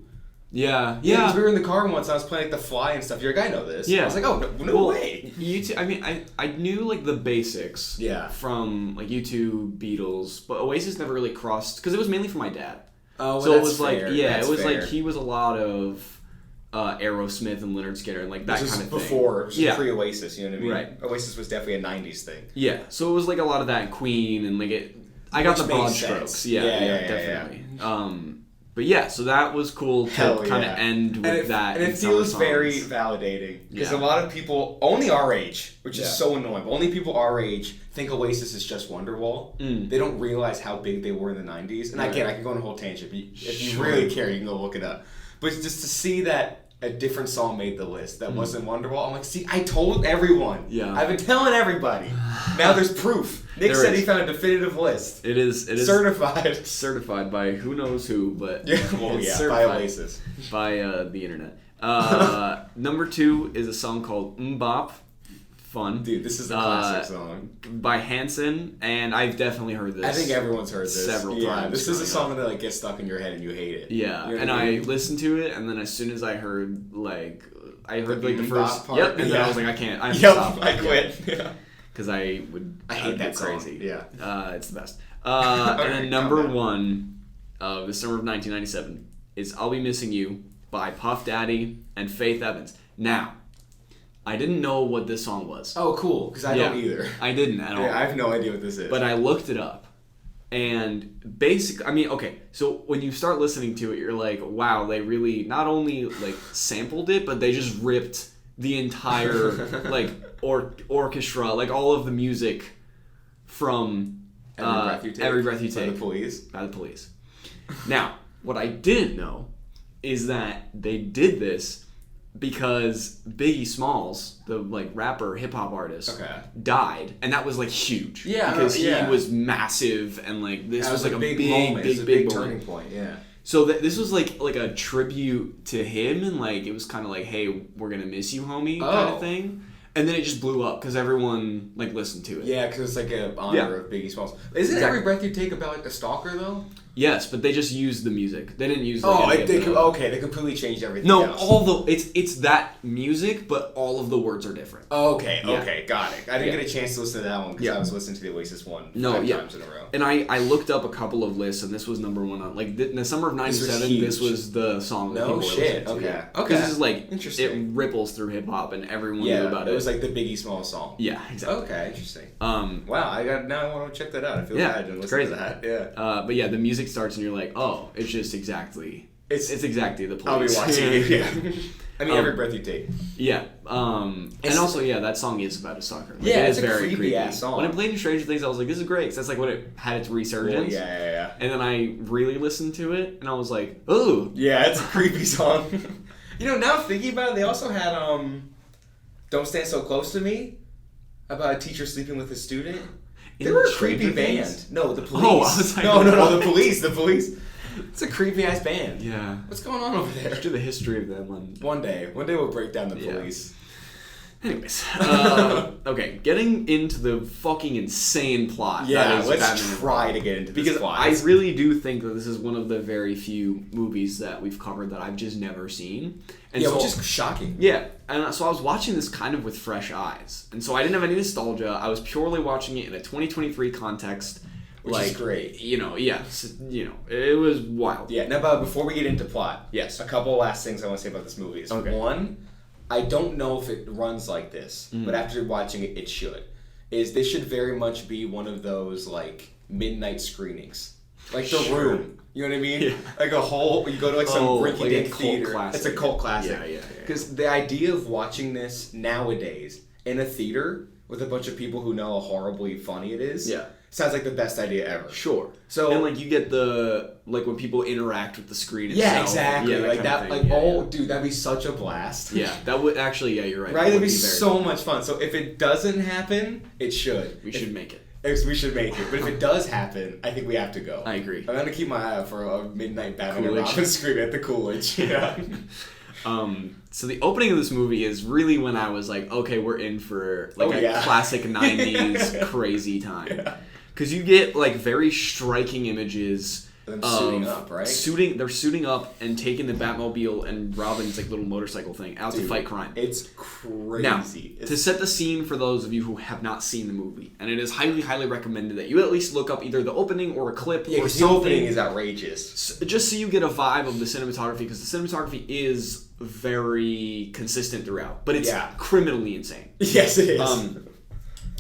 Yeah. Because we were in the car once. And I was playing like The Fly and stuff. You're like, I know this. Yeah. I was like, oh no way. U2. I mean, I knew like the basics. Yeah. From like U2, Beatles, but Oasis never really crossed because it was mainly for my dad. Oh, well, so that's it was fair. like That's it was fair. like he was a lot of Aerosmith and Lynyrd Skynyrd and like that kind of thing. Before, it was pre-Oasis, you know what I mean? Right. Oasis was definitely a 90s thing. Yeah, so it was like a lot of that Queen and like it. I got the broad strokes. Yeah, definitely. Yeah. But yeah, so that was cool to kind of end with that. And it feels very validating because a lot of people, only our age, which is so annoying, but only people our age think Oasis is just Wonderwall. They don't realize how big they were in the 90s. And again, I can go on a whole tangent. If you really care, you can go look it up. But just to see that a different song made the list that wasn't Wonderwall, I'm like, see, I told everyone. Yeah. I've been telling everybody. Now there's proof. Nick said he found a definitive list. It is certified. Certified by who knows who, but by Oasis. By the internet. Number 2 is a song called Mbop. Fun. Dude, this is a classic song. By Hanson, and I've definitely heard this. I think everyone's heard this several times. Yeah, this is a song that like gets stuck in your head and you hate it. Yeah, you know and I listened to it, and then as soon as I heard the first part. Yep, and then I was like, I can't. I quit. Yeah. Because I hate that crazy. Song. Yeah. It's the best. And then number 1 of the summer of 1997 is "I'll Be Missing You" by Puff Daddy and Faith Evans. Now, I didn't know what this song was. Oh, cool, because I don't either. I didn't at all. Yeah, I have no idea what this is. But I looked it up. And basically, I mean, okay, so when you start listening to it, you're like, wow, they really not only like sampled it, but they just ripped the entire like orchestra, like all of the music from Every Breath You Take. By the Police. Now, what I didn't know is that they did this because Biggie Smalls, the like rapper hip hop artist, died, and that was like huge. Yeah, because he was massive, and like this was like a big turning point. Yeah. So this was like a tribute to him, and like it was kind of like, hey, we're gonna miss you, homie, kind of thing. And then it just blew up because everyone like listened to it. Yeah, because it's like an honor of Biggie Smalls. Isn't Every Breath You Take about like a stalker though? Yes, but they just used the music. They didn't use. They completely changed everything. No, else. It's that music, but all of the words are different. Okay, got it. I didn't get a chance to listen to that one because I was listening to the Oasis one 5 times in a row. And I looked up a couple of lists, and this was number 1 on like in the summer of '97. This was the song that people were listening to. Okay. Because this is like it ripples through hip hop, and everyone knew about it. It was like the Biggie Smalls song. Yeah, exactly. Okay, interesting. Wow, now I want to check that out. I feel bad and listen to that. Yeah. But yeah, the music starts, and you're like, oh, it's just exactly. It's exactly the Police. I'll be watching it. Yeah. I mean, Every Breath You Take. Yeah. And also, that song is about a stalker. Like, it's a very creepy ass song. When I played in Stranger Things, I was like, this is great. Cause that's like when it had its resurgence. Yeah. And then I really listened to it, and I was like, ooh. Yeah, it's a creepy song. Now thinking about it, they also had Don't Stand So Close to Me, about a teacher sleeping with a student. They were a creepy band. No, the Police. Oh, I was like, no, the Police. It's a creepy ass band. Yeah. What's going on over there? Let's do the history of them. One day we'll break down the Police. Anyways, okay, getting into the fucking insane plot. Yeah, let's try to get into this plot. I really do think that this is one of the very few movies that we've covered that I've just never seen. And which is shocking. Yeah, and so I was watching this kind of with fresh eyes. And so I didn't have any nostalgia. I was purely watching it in a 2023 context. Which is great. It was wild. Yeah, now, but before we get into plot, yes, a couple last things I want to say about this movie is, one, I don't know if it runs like this, but after watching it, it should. This should very much be one of those, like, midnight screenings. Like The Room. You know what I mean? Yeah. Like you go to like some rinky-dink theater. Classic. It's a cult classic. Yeah. Because the idea of watching this nowadays in a theater with a bunch of people who know how horribly funny it is. Yeah. Sounds like the best idea ever. Sure. So and like you get when people interact with the screen itself. Yeah, exactly. Dude, that'd be such a blast. Yeah, that would actually. Yeah, you're right. Right, it'd be so much fun. So if it doesn't happen, it should. We should make it. We should make it. But if it does happen, I think we have to go. I agree. I'm gonna keep my eye out for a midnight Batman and Robin screaming at the Coolidge. Yeah. So the opening of this movie is really when I was like, okay, we're in for a classic 90s crazy time. Yeah. Because you get like very striking images them suiting up, right? They're suiting up and taking the Batmobile and Robin's like little motorcycle thing out to fight crime. It's crazy. Now, to set the scene for those of you who have not seen the movie, and it is highly, highly recommended that you at least look up either the opening or a clip or something. The opening is outrageous. Just so you get a vibe of the cinematography, because the cinematography is very consistent throughout, but it's Yeah. criminally insane. Yes, it is.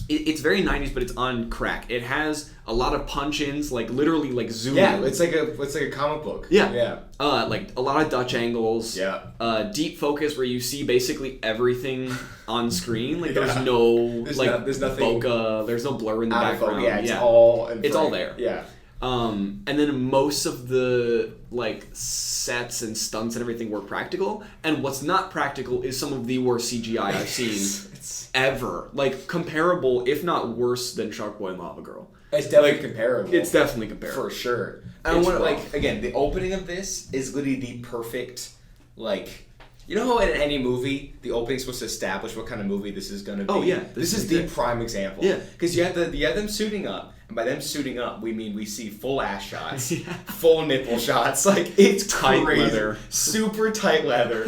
It's very 90s, but it's on crack. It has a lot of punch-ins, like literally like zoom. Yeah, it's like a comic book. Yeah. Like a lot of Dutch angles. Yeah. Deep focus where you see basically everything on screen. Like there's Yeah. no there's nothing bokeh. There's no blur in the out of background. focus. Yeah, it's all there. Yeah. And then most of the like sets and stunts and everything were practical. And what's not practical is some of the worst CGI I've seen ever. Like comparable, if not worse, than Shark Boy and Lava Girl. It's definitely comparable. It's definitely comparable For sure. I want to, like, again, the opening of this is literally the perfect, like, you know how in any movie, the opening's supposed to establish what kind of movie this is going to be? Oh, yeah. This is the prime example. Yeah. Because you have them suiting up. And by them suiting up, we mean we see full ass shots, Yeah. full nipple shots. Like, it's Tight crazy. leather. Super tight leather.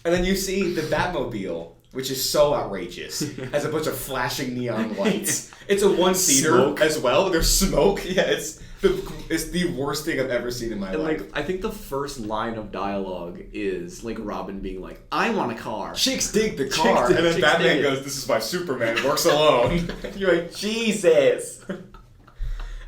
And then you see the Batmobile, which is so outrageous, has a bunch of flashing neon lights. It's a one-seater Smoke. as well. There's smoke. Yeah, it's the worst thing I've ever seen in my And life. like, I think the first line of dialogue is like Robin being like, "I want a car." Chicks dig the car, and then chicks Batman dig it. goes, "This is why Superman works alone." You're like, Jesus.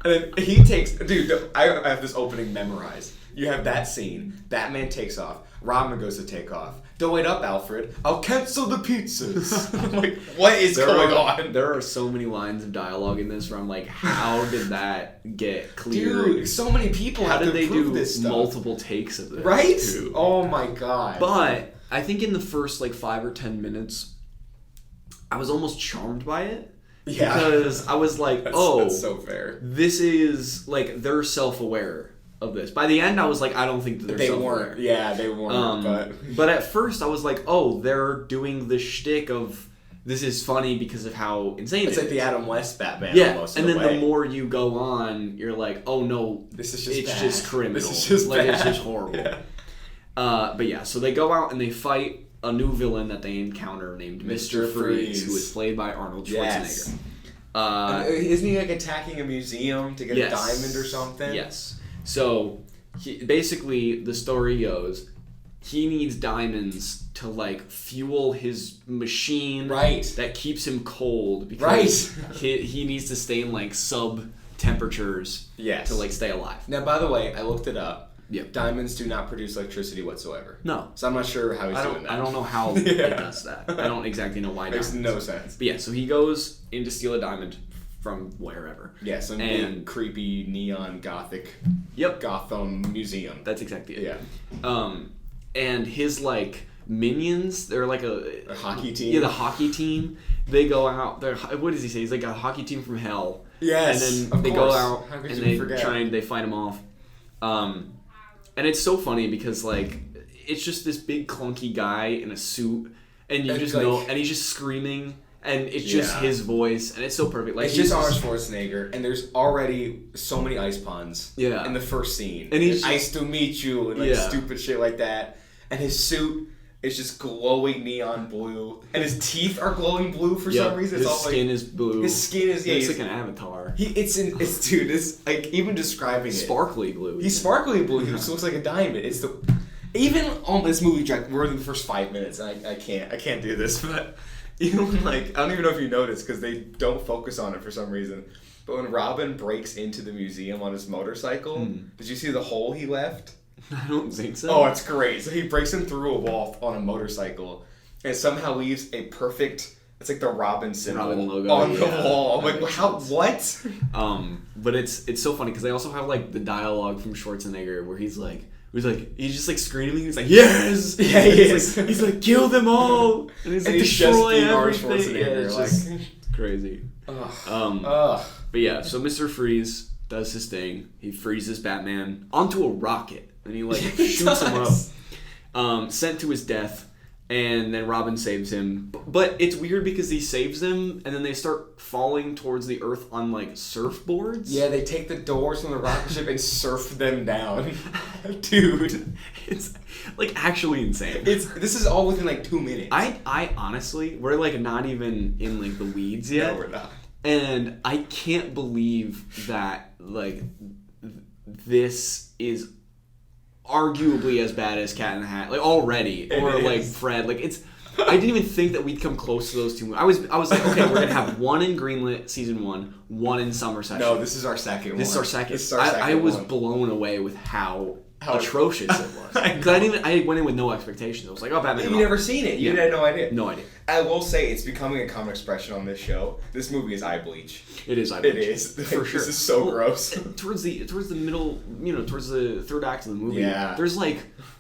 And then he takes, dude. I have this opening memorized. You have that scene. Batman takes off. Robin goes to take off. Don't wait up, Alfred. I'll cancel the pizzas. I'm like, what is going on? There are so many lines of dialogue in this where I'm like, how did that get cleared? Dude, so many people How have did to they prove do this stuff. multiple takes of this? Right? Too? Oh my god. But I think in the first like 5 or 10 minutes, I was almost charmed by it. Yeah. Because I was like, that's so fair. This is like, they're self-aware of this. By the end, I was like, I don't think that they're They self-aware. weren't. Yeah, they weren't. But at first, I was like, oh, they're doing the shtick of this is funny because of how insane it's it like is. the Adam West Batman. Yeah, almost, and in a then way. the more you go on, you're like, oh no, This is just it's bad. just criminal. This is just like bad. it's just horrible. Yeah. But yeah, so they go out and they fight a new villain that they encounter named Mr. Freeze, who is played by Arnold Schwarzenegger. Yes. Isn't he like attacking a museum to get a diamond or something? Yes. So basically, the story goes, he needs diamonds to like fuel his machine, Right. that keeps him cold because he needs to stay in like sub temperatures Yes. to like stay alive. Now, by the way, I looked it up. Yep. Diamonds do not produce electricity whatsoever. No. So I'm not sure how he's doing that. I don't know how Yeah. it does that. I don't exactly know why. Makes diamonds. no sense. But yeah, so he goes in to steal a diamond from wherever. Yeah, some And- big, creepy, neon, gothic Yep. Gotham museum. That's exactly it. Yeah. And his like minions, they're like A hockey team. Yeah, the hockey team. They go out. They're what does he say? He's like a hockey team from hell. Yes, And then of they course. go out How could and you they forget? they fight him off. And it's so funny because like it's just this big clunky guy in a suit, and you And, just like- know, and he's just screaming, and it's just Yeah. his voice, and it's so perfect. Like It's he's just Arnold Schwarzenegger, and there's already so many ice puns Yeah. in the first scene. And he's nice to meet you, and like Yeah. stupid shit like that. And his suit is just glowing neon blue, and his teeth are glowing blue for Yep, some reason. his It's all skin like, is blue. his skin is It's he's- like an avatar. It's like even describing it. Sparkly blue. He's sparkly blue. He just looks like a diamond. It's the even on this movie track. We're in the first 5 minutes. And I can't do this, but even like I don't even know if you noticed because they don't focus on it for some reason. But when Robin breaks into the museum on his motorcycle, did you see the hole he left? I don't think so. Oh, it's great. So he breaks in through a wall on a motorcycle, and somehow leaves a perfect. It's like the Robin symbol Robin logo, on the yeah. wall. I'm That like, makes how? sense. What? But it's so funny because they also have like the dialogue from Schwarzenegger where he's just like screaming. He's like, yes, Yeah, he he's is. Like, he's like, kill them all, and he's like, And he's destroy just the Arnold everything. Yeah, Schwarzenegger, it's like- just crazy. Ugh. But yeah, so Mr. Freeze does his thing. He freezes Batman onto a rocket, and he like He shoots him does. up, sent to his death. And then Robin saves him. But it's weird because he saves them, and then they start falling towards the earth on, like, surfboards. Yeah, they take the doors from the rocket ship and surf them down. Dude. It's, like, actually insane. This is all within, like, 2 minutes. I honestly, we're, like, not even in, like, the weeds yet. No, we're not. And I can't believe that, like, this is arguably as bad as Cat in the Hat, like already, or like Fred. Like it's. I didn't even think that we'd come close to those two. I was like, okay, we're gonna have one in Greenlit season 1, one in summer session. No, this is our second one. This is our second. I was blown away with how atrocious it was. Because I went in with no expectations. I was like, oh, Batman. You've never seen it. You had no idea. No idea. I will say it's becoming a common expression on this show. This movie is eye bleach. It is eye bleach. It is. For sure. This is so gross. Towards the middle, towards the third act of the movie,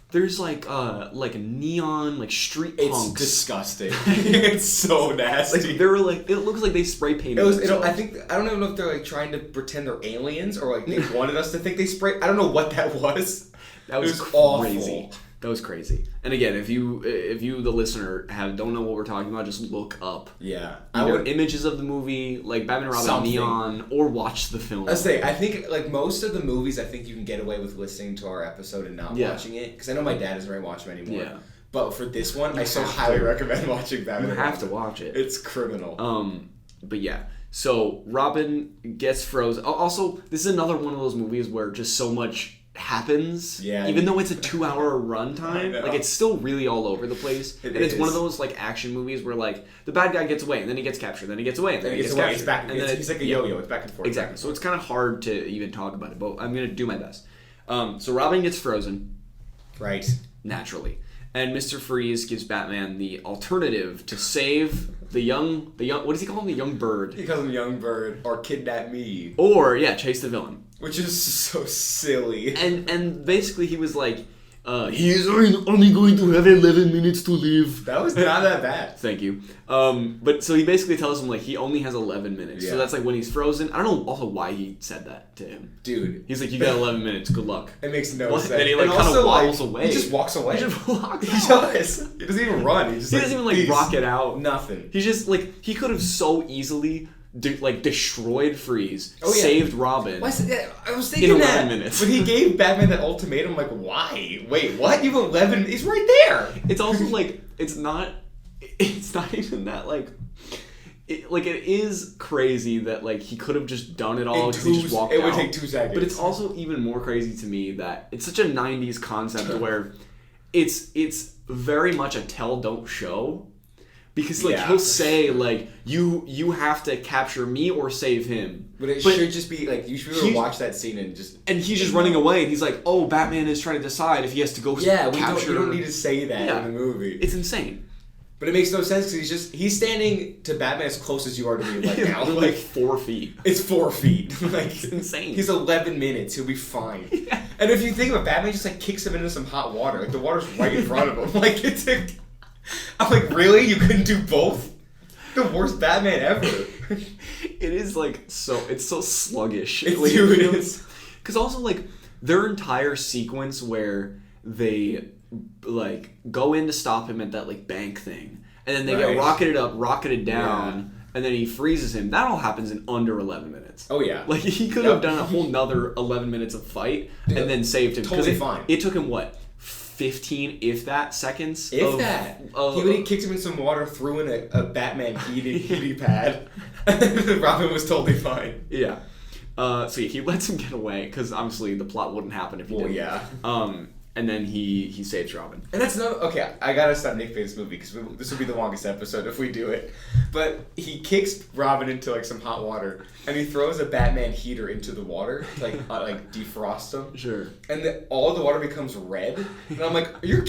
there's like a neon like street punks. It's disgusting. It's so nasty. Like, they were like, it looks like they spray painted. I don't even know if they're like trying to pretend they're aliens or like they wanted us to think they spray. I don't know what that was. That was crazy. Awful. That was crazy. And again, if you the listener don't know what we're talking about, just look up. Yeah. Either images of the movie, like Batman and Robin neon, or watch the film. I think like most of the movies, I think you can get away with listening to our episode and not watching it, because I know my dad doesn't really watch them anymore. Yeah. But for this one, I so highly recommend watching Batman. You have to watch it. It's criminal. But yeah. So Robin gets frozen. Also, this is another one of those movies where just so much happens. Yeah. Even though it's a 2-hour runtime, like it's still really all over the place. It's one of those like action movies where like the bad guy gets away and then he gets captured, then he gets away, and then he gets captured. It's back. And then it's like a yo-yo. It's back and forth. Exactly. So it's kind of hard to even talk about it, but I'm gonna do my best. So Robin gets frozen. Right. Naturally. And Mr. Freeze gives Batman the alternative to save the young. What does he call him? The young bird. He calls him young bird, or kidnap me. Or chase the villain. Which is so silly. And basically he was like, he is only going to have 11 minutes to live. That was not that bad. Thank you. But so he basically tells him like he only has 11 minutes. Yeah. So that's like when he's frozen. I don't know also why he said that to him. Dude. He's like, you got 11 minutes. Good luck. It makes no sense. And he like kind of waddles away. He just walks away. He just walks He does. He doesn't even run. He doesn't even like rocket out. Nothing. He just like, he could have so easily destroyed Freeze, saved Robin. I was thinking in 11 minutes. But he gave Batman that ultimatum, like, why? Wait, what? You have 11? He's right there. It's also like, it's not even that like, it is crazy that like he could have just done it all because he just walked out. It would take 2 seconds. But it's also even more crazy to me that it's such a 90s concept where it's very much a tell don't show. Because like he'll say like you have to capture me or save him. But it should just be like you should be able to watch that scene and he's just running away and he's like, oh, Batman is trying to decide if he has to go capture. You don't need to say that in the movie. It's insane. But it makes no sense because he's standing to Batman as close as you are to me right now. like 4 feet. It's 4 feet. Like it's insane. He's 11 minutes. He'll be fine. Yeah. And if you think about it, Batman just like kicks him into some hot water. Like the water's right in front of him. Like I'm like, really? You couldn't do both? The worst Batman ever. It is like it's so sluggish. It is. Because also like their entire sequence where they like go in to stop him at that like bank thing, and then they get rocketed up, rocketed down, and then he freezes him. That all happens in under 11 minutes. Oh yeah. Like he could have done a whole nother 11 minutes of fight and then saved him. Totally fine. It took him what? 15, if that, seconds? He kicked him in some water, threw in a Batman heating pad, and Robin was totally fine. Yeah. So he lets him get away, because obviously the plot wouldn't happen if he didn't. Yeah. And then he saves Robin. And that's okay, I gotta stop nitpicking this movie, because this will be the longest episode if we do it. But he kicks Robin into like some hot water, and he throws a Batman heater into the water to like defrost him. Sure. And all the water becomes red. And I'm like, he's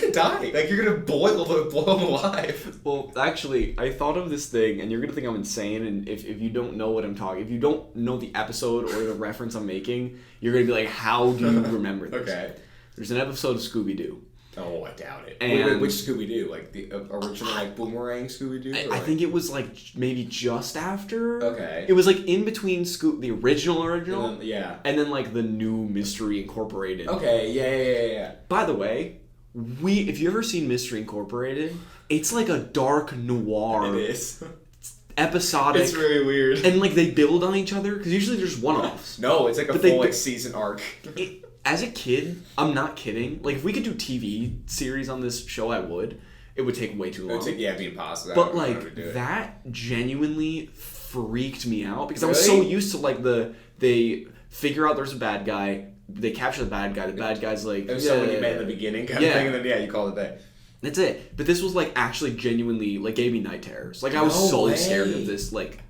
gonna die. Like you're gonna boil him alive. Well, actually, I thought of this thing, and you're gonna think I'm insane. And if you don't know if you don't know the episode or the reference I'm making, you're gonna be like, how do you remember this? Okay. There's an episode of Scooby-Doo. Oh, I doubt it. And wait, which Scooby-Doo? Like the original like Boomerang Scooby-Doo? I think it was like maybe just after. Okay. It was like in between the original. And then like the new Mystery Incorporated. Okay, yeah. By the way, if you ever seen Mystery Incorporated, it's like a dark noir. It is. Episodic. It's really weird. And like they build on each other, because usually there's one-offs. No, it's like a full season arc. As a kid, I'm not kidding. Like, if we could do TV series on this show, I would. It would take way too long. It'd be impossible. But, like, that genuinely freaked me out. Because I was so used to, like, they figure out there's a bad guy, they capture the bad guy. The bad guy's like... It was someone you met in the beginning kind of thing, and then, you called it that. That's it. But this was, like, actually genuinely, like, gave me night terrors. Like, I was scared of this, like,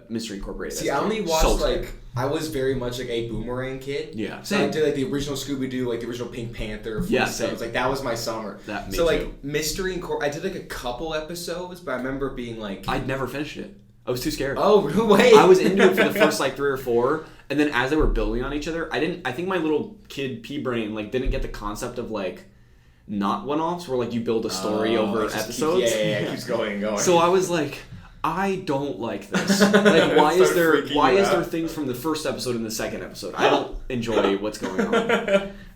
Mystery Incorporated. See, I only watched, like... I was very much, like, a Boomerang kid. Yeah, same. So I did, like, the original Scooby-Doo, like, the original Pink Panther. Yeah, same. Like, that was my summer. Me too. Like, Mystery Incorporated... I did, like, a couple episodes, but I remember being, like... I'd never finished it. I was too scared. Oh, no way! I was into it for the first, like, 3 or 4, and then as they were building on each other, I think my little kid pea-brain, like, didn't get the concept of, like... not one-offs, where, like, you build a story over episodes. It keeps going and going. So I was like... I don't like this. Like, why is there things from the first episode in the second episode? I don't enjoy what's going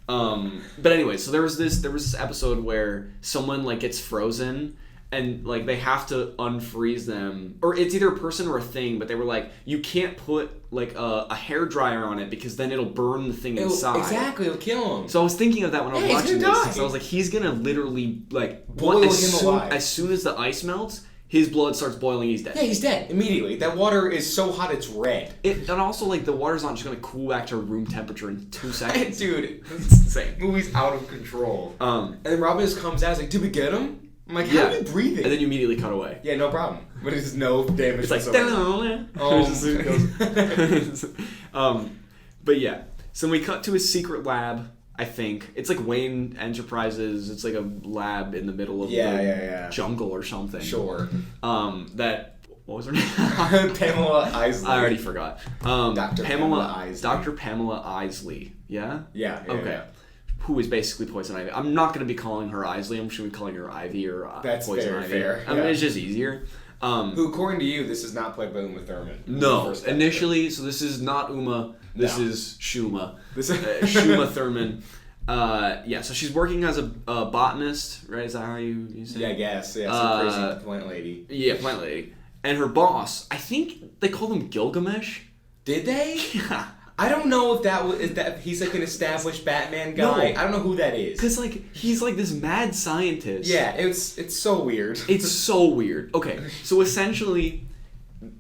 on. But anyway, so there was this episode where someone, like, gets frozen and, like, they have to unfreeze them, or it's either a person or a thing. But they were like, you can't put, like, a hairdryer on it because then it'll burn the thing inside. Exactly, it'll kill him. So I was thinking of that when I was watching this. So I was like, he's gonna literally, like, as soon as the ice melts, his blood starts boiling, he's dead. Yeah, he's dead immediately. That water is so hot it's red. And also, like, the water's not just going to cool back to room temperature in 2 seconds. Dude, it's insane. Movie's out of control. And then Robin just comes out and is like, did we get him? I'm like, how are you breathing? And then you immediately cut away. Yeah, no problem. But it's no damage. It's like, but yeah. So we cut to his secret lab. I think it's like Wayne Enterprises. It's like a lab in the middle of the jungle or something. Sure. What was her name? Pamela Isley. I already forgot. Dr. Pamela Isley. Dr. Pamela Isley. Yeah. Yeah. Okay. Yeah. Who is basically Poison Ivy? I'm not going to be calling her Isley. I'm just going to be calling her Ivy or That's Poison very Ivy. fair. I mean, it's just easier. Who, according to you, this is not played by Uma Thurman. No, initially, so this is not Uma. This is Shuma. Shuma Thurman. So she's working as a botanist, right? Is that how you say it? Yeah, I guess. Yeah, some crazy plant lady. Yeah, plant lady. And her boss, I think they called him Gilgamesh. Did they? Yeah. I don't know if he's like an established Batman guy. No. I don't know who that is. Because, like, he's like this mad scientist. Yeah, it's so weird. It's so weird. Okay, so essentially,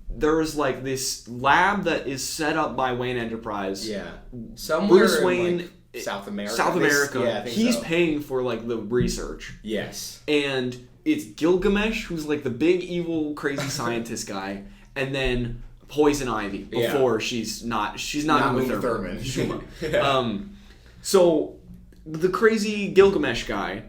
there's like this lab that is set up by Wayne Enterprise. Yeah. Somewhere Bruce Wayne... in, like, South America. Yeah, I think he's paying for, like, the research. Yes. And it's Gilgamesh, who's like the big evil crazy scientist guy, and then Poison Ivy before she's not Uma Thurman. Yeah. So the crazy Gilgamesh guy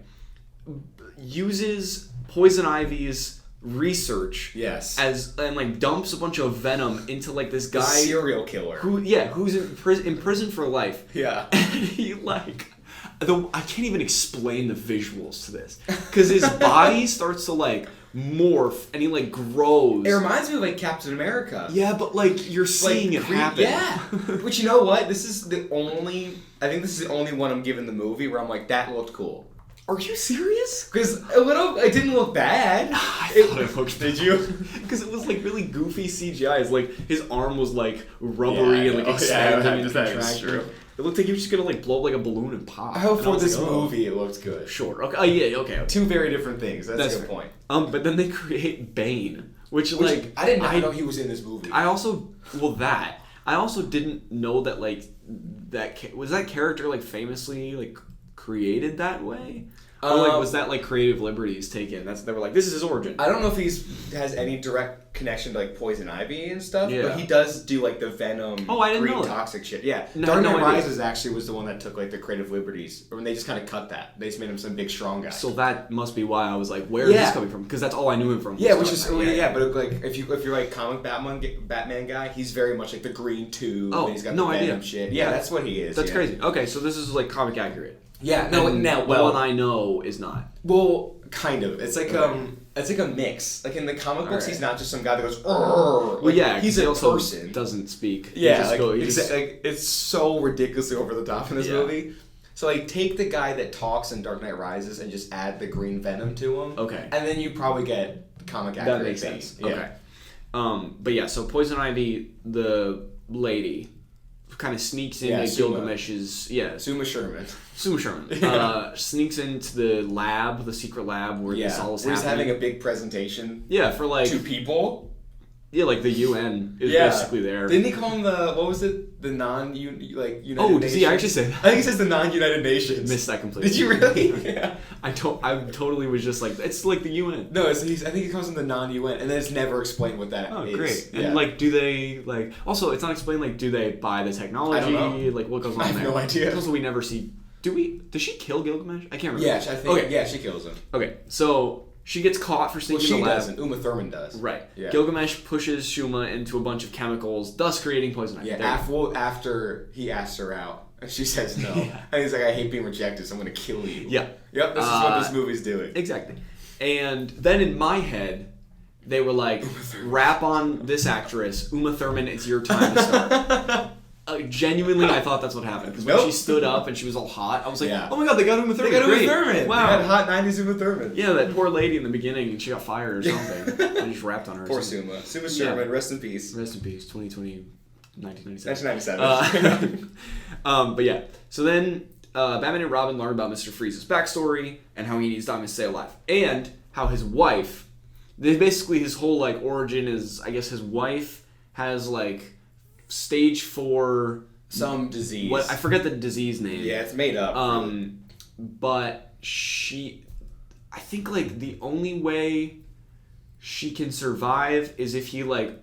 uses Poison Ivy's research and like dumps a bunch of venom into like this guy, serial killer who's in prison for life. Yeah. And he like I can't even explain the visuals to this because his body starts to like morph and he like grows. It reminds me of like Captain America. Yeah, but like you're seeing it happen. Yeah. But you know what? I think this is the only one I'm giving the movie where I'm like, that looked cool. Are you serious? Because it didn't look bad. I thought it looked. Did you? Because it was like really goofy CGI. It's like his arm was like rubbery and like expanding and contracting. True. It looked like he was just gonna like blow up like a balloon and pop. I hope for this movie it looks good. Sure. Okay. Okay. Two very different things. That's a good point. But then they create Bane, which like I didn't know he was in this movie. I also didn't know that like was that character like famously like created that way. Or like was that like creative liberties taken? They were like, this is his origin. I don't know if has any direct connection to like Poison Ivy and stuff, but he does do like the venom, green toxic shit. Yeah, Dark Knight Rises actually was the one that took like the creative liberties, or when they just kind of cut that. They just made him some big strong guy. So that must be why I was like, where is this coming from? Because that's all I knew him from. Yeah, which is but like if you're like comic Batman guy, he's very much like the green tube. Oh, and he's got no the idea. venom shit. Yeah, that's what he is. That's crazy. Okay, so this is like comic accurate. Yeah, the one I know is not. Well, kind of. It's like it's like a mix. Like in the comic books, he's not just some guy that goes. Like, well, yeah, he's a person. Doesn't speak. Yeah, like it's so ridiculously over the top in this movie. So like take the guy that talks in Dark Knight Rises and just add the green venom to him. Okay, and then you probably get comic accurate. That makes sense. Yeah. Okay. But yeah, so Poison Ivy, the lady, kind of sneaks into Gilgamesh's Suma Sherman sneaks into the secret lab where this all is happening. He's having a big presentation. Yeah, for like 2 people. Yeah, like the UN is basically there. Didn't he call him the United Oh, does Nations? he actually say that? I think he says the non-United Nations. Missed that completely. Did you really? Yeah. I totally was just like, it's like the UN. No, I think he calls them the non-UN, and then it's never explained what that is. Oh, great. Yeah. And like, do they like? Also, it's not explained. Like, do they buy the technology? I don't know. Like, what goes on I have there? no idea. Also, we never see. Does she kill Gilgamesh? I can't remember. Yeah, I think. Okay. Yeah, she kills him. Okay, so she gets caught for sneaking in the lab. Well, she doesn't. Uma Thurman does. Right. Yeah. Gilgamesh pushes Shuma into a bunch of chemicals, thus creating poison ivy. Yeah. After he asks her out, and she says no, and he's like, "I hate being rejected, so I'm gonna kill you." Yeah. Yep. This is what this movie's doing. Exactly. And then in my head, they were like, "Rap on this actress, Uma Thurman. It's your time to start." Genuinely, I thought that's what happened. Because when she stood up and she was all hot, I was like, oh my god, they got Uma Thurman. They got Uma Great. Thurman. Wow. They got hot 90s Uma Thurman. Yeah, that poor lady in the beginning, and she got fired or something. I just rapped on her. Poor Suma. Suma Sherman, rest in peace. Rest in peace, 2020, 1997. 1997. But yeah, so then Batman and Robin learn about Mr. Freeze's backstory and how he needs Diamond to stay alive. And how his wife, basically his whole like origin is, I guess his wife has like stage 4 some disease. What I forget the disease name. Yeah, it's made up. Really. But I think like the only way she can survive is if he like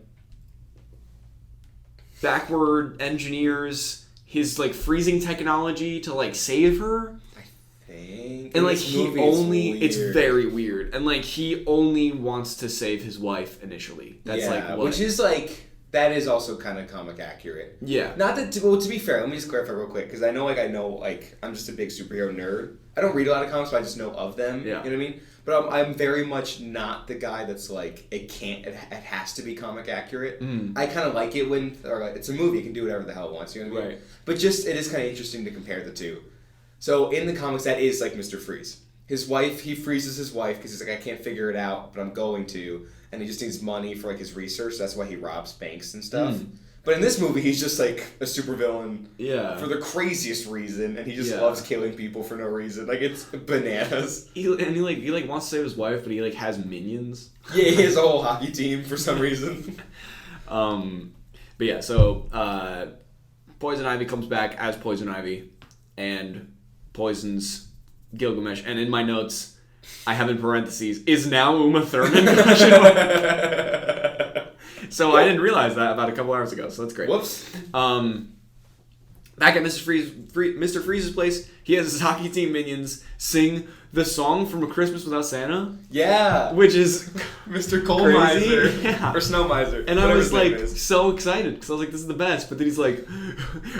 backward engineers his like freezing technology to like save her. I think. And like it's very weird. And like he only wants to save his wife initially. That's like what, which is like. That is also kind of comic accurate. Yeah. Not that, to be fair, let me just clarify real quick, because I know I'm just a big superhero nerd. I don't read a lot of comics, but I just know of them. Yeah. You know what I mean? But I'm very much not the guy that's like, it has to be comic accurate. I kind of like it when, or like, it's a movie, it can do whatever the hell it wants, you know what I mean? Right. But just, it is kind of interesting to compare the two. So in the comics, that is like Mr. Freeze. His wife, he freezes his wife because he's like, I can't figure it out, but I'm going to. And he just needs money for like his research. That's why he robs banks and stuff. But in this movie, he's just like a supervillain for the craziest reason, and he just loves killing people for no reason. Like it's bananas. He wants to save his wife, but he like has minions. Yeah, he has a whole hockey team for some reason. But yeah, so Poison Ivy comes back as Poison Ivy, and poisons Gilgamesh. And in my notes, I have in parentheses, is now Uma Thurman? So I didn't realize that about a couple hours ago, so that's great. Whoops. Back at Mr. Freeze's place, he has his hockey team minions sing the song from A Christmas Without Santa. Yeah. Which is Mr. Coal Miser. Yeah. Or Snow Miser. And I was like so excited because I was like, this is the best. But then he's like,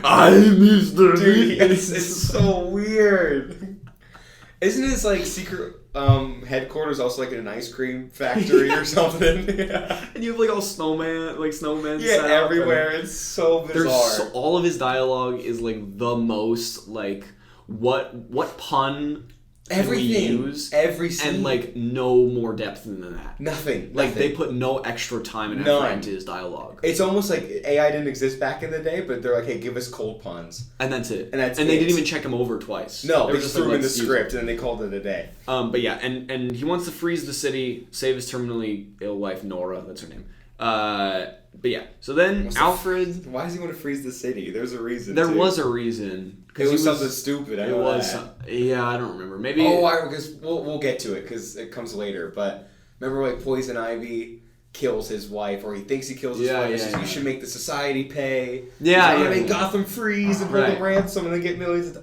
I'm Mr. Dude, it's so weird. Isn't his like secret headquarters also like in an ice cream factory or something? Yeah. And you have like all snowmen. Yeah, everywhere. It's so bizarre. All of his dialogue is like the most like what pun everything use every scene. And like no more depth than that. Nothing. Like they put no extra time and effort into his dialogue. It's almost like AI didn't exist back in the day, but they're like, hey, give us cold puns. And that's it. And they didn't even check him over twice. No, they just threw him in the script and then they called it a day. But yeah, and he wants to freeze the city, save his terminally ill wife Nora, that's her name. But yeah, so then Alfred... Why does he want to freeze the city? There's a reason. There was a reason. It was something stupid. I know that. Yeah, I don't remember. Maybe. Because we'll get to it because it comes later. But remember, like Poison Ivy kills his wife, or he thinks he kills his wife. Says, you should make the society pay. Make Gotham freeze and hold a ransom and then get millions.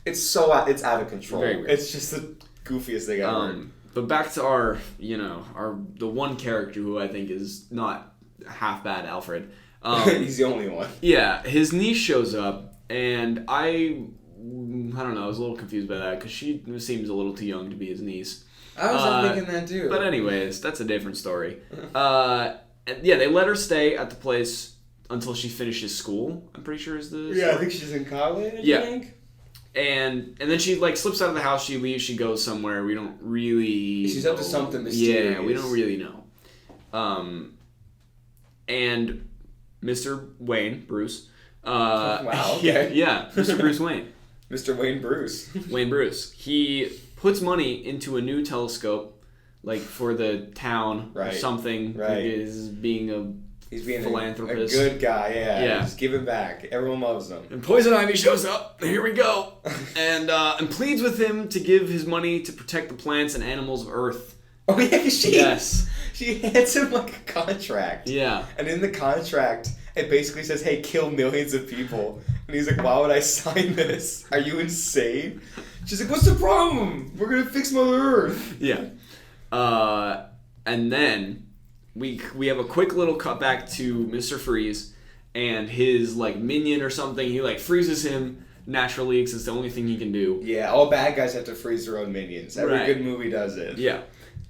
It's out of control. Very weird. It's just the goofiest thing ever. But back to the one character who I think is not half bad, Alfred. He's the only one. Yeah, his niece shows up. And I don't know, I was a little confused by that because she seems a little too young to be his niece. I was thinking that too. But anyways, that's a different story. And yeah, they let her stay at the place until she finishes school, I'm pretty sure is the story. I think she's in college, I think. And then she like slips out of the house, she leaves, she goes somewhere, we don't really She's up to something mysterious. Yeah, we don't really know. And Mr. Wayne, Bruce... wow, okay. Yeah, Mr. Bruce Wayne. Mr. Wayne Bruce. Wayne Bruce. He puts money into a new telescope, like for the town or something. Right. Is being He's being philanthropist. A good guy, Yeah. Just giving back. Everyone loves him. And Poison Ivy shows up. Here we go. and pleads with him to give his money to protect the plants and animals of Earth. Oh yeah, she hands him like a contract. Yeah. And in the contract, it basically says, "Hey, kill millions of people." And he's like, "Why would I sign this? Are you insane?" She's like, "What's the problem? We're gonna fix Mother Earth." Yeah. And then we have a quick little cut back to Mr. Freeze and his like minion or something. He like freezes him naturally because it's the only thing he can do. Yeah, all bad guys have to freeze their own minions. Every good movie does it. Yeah.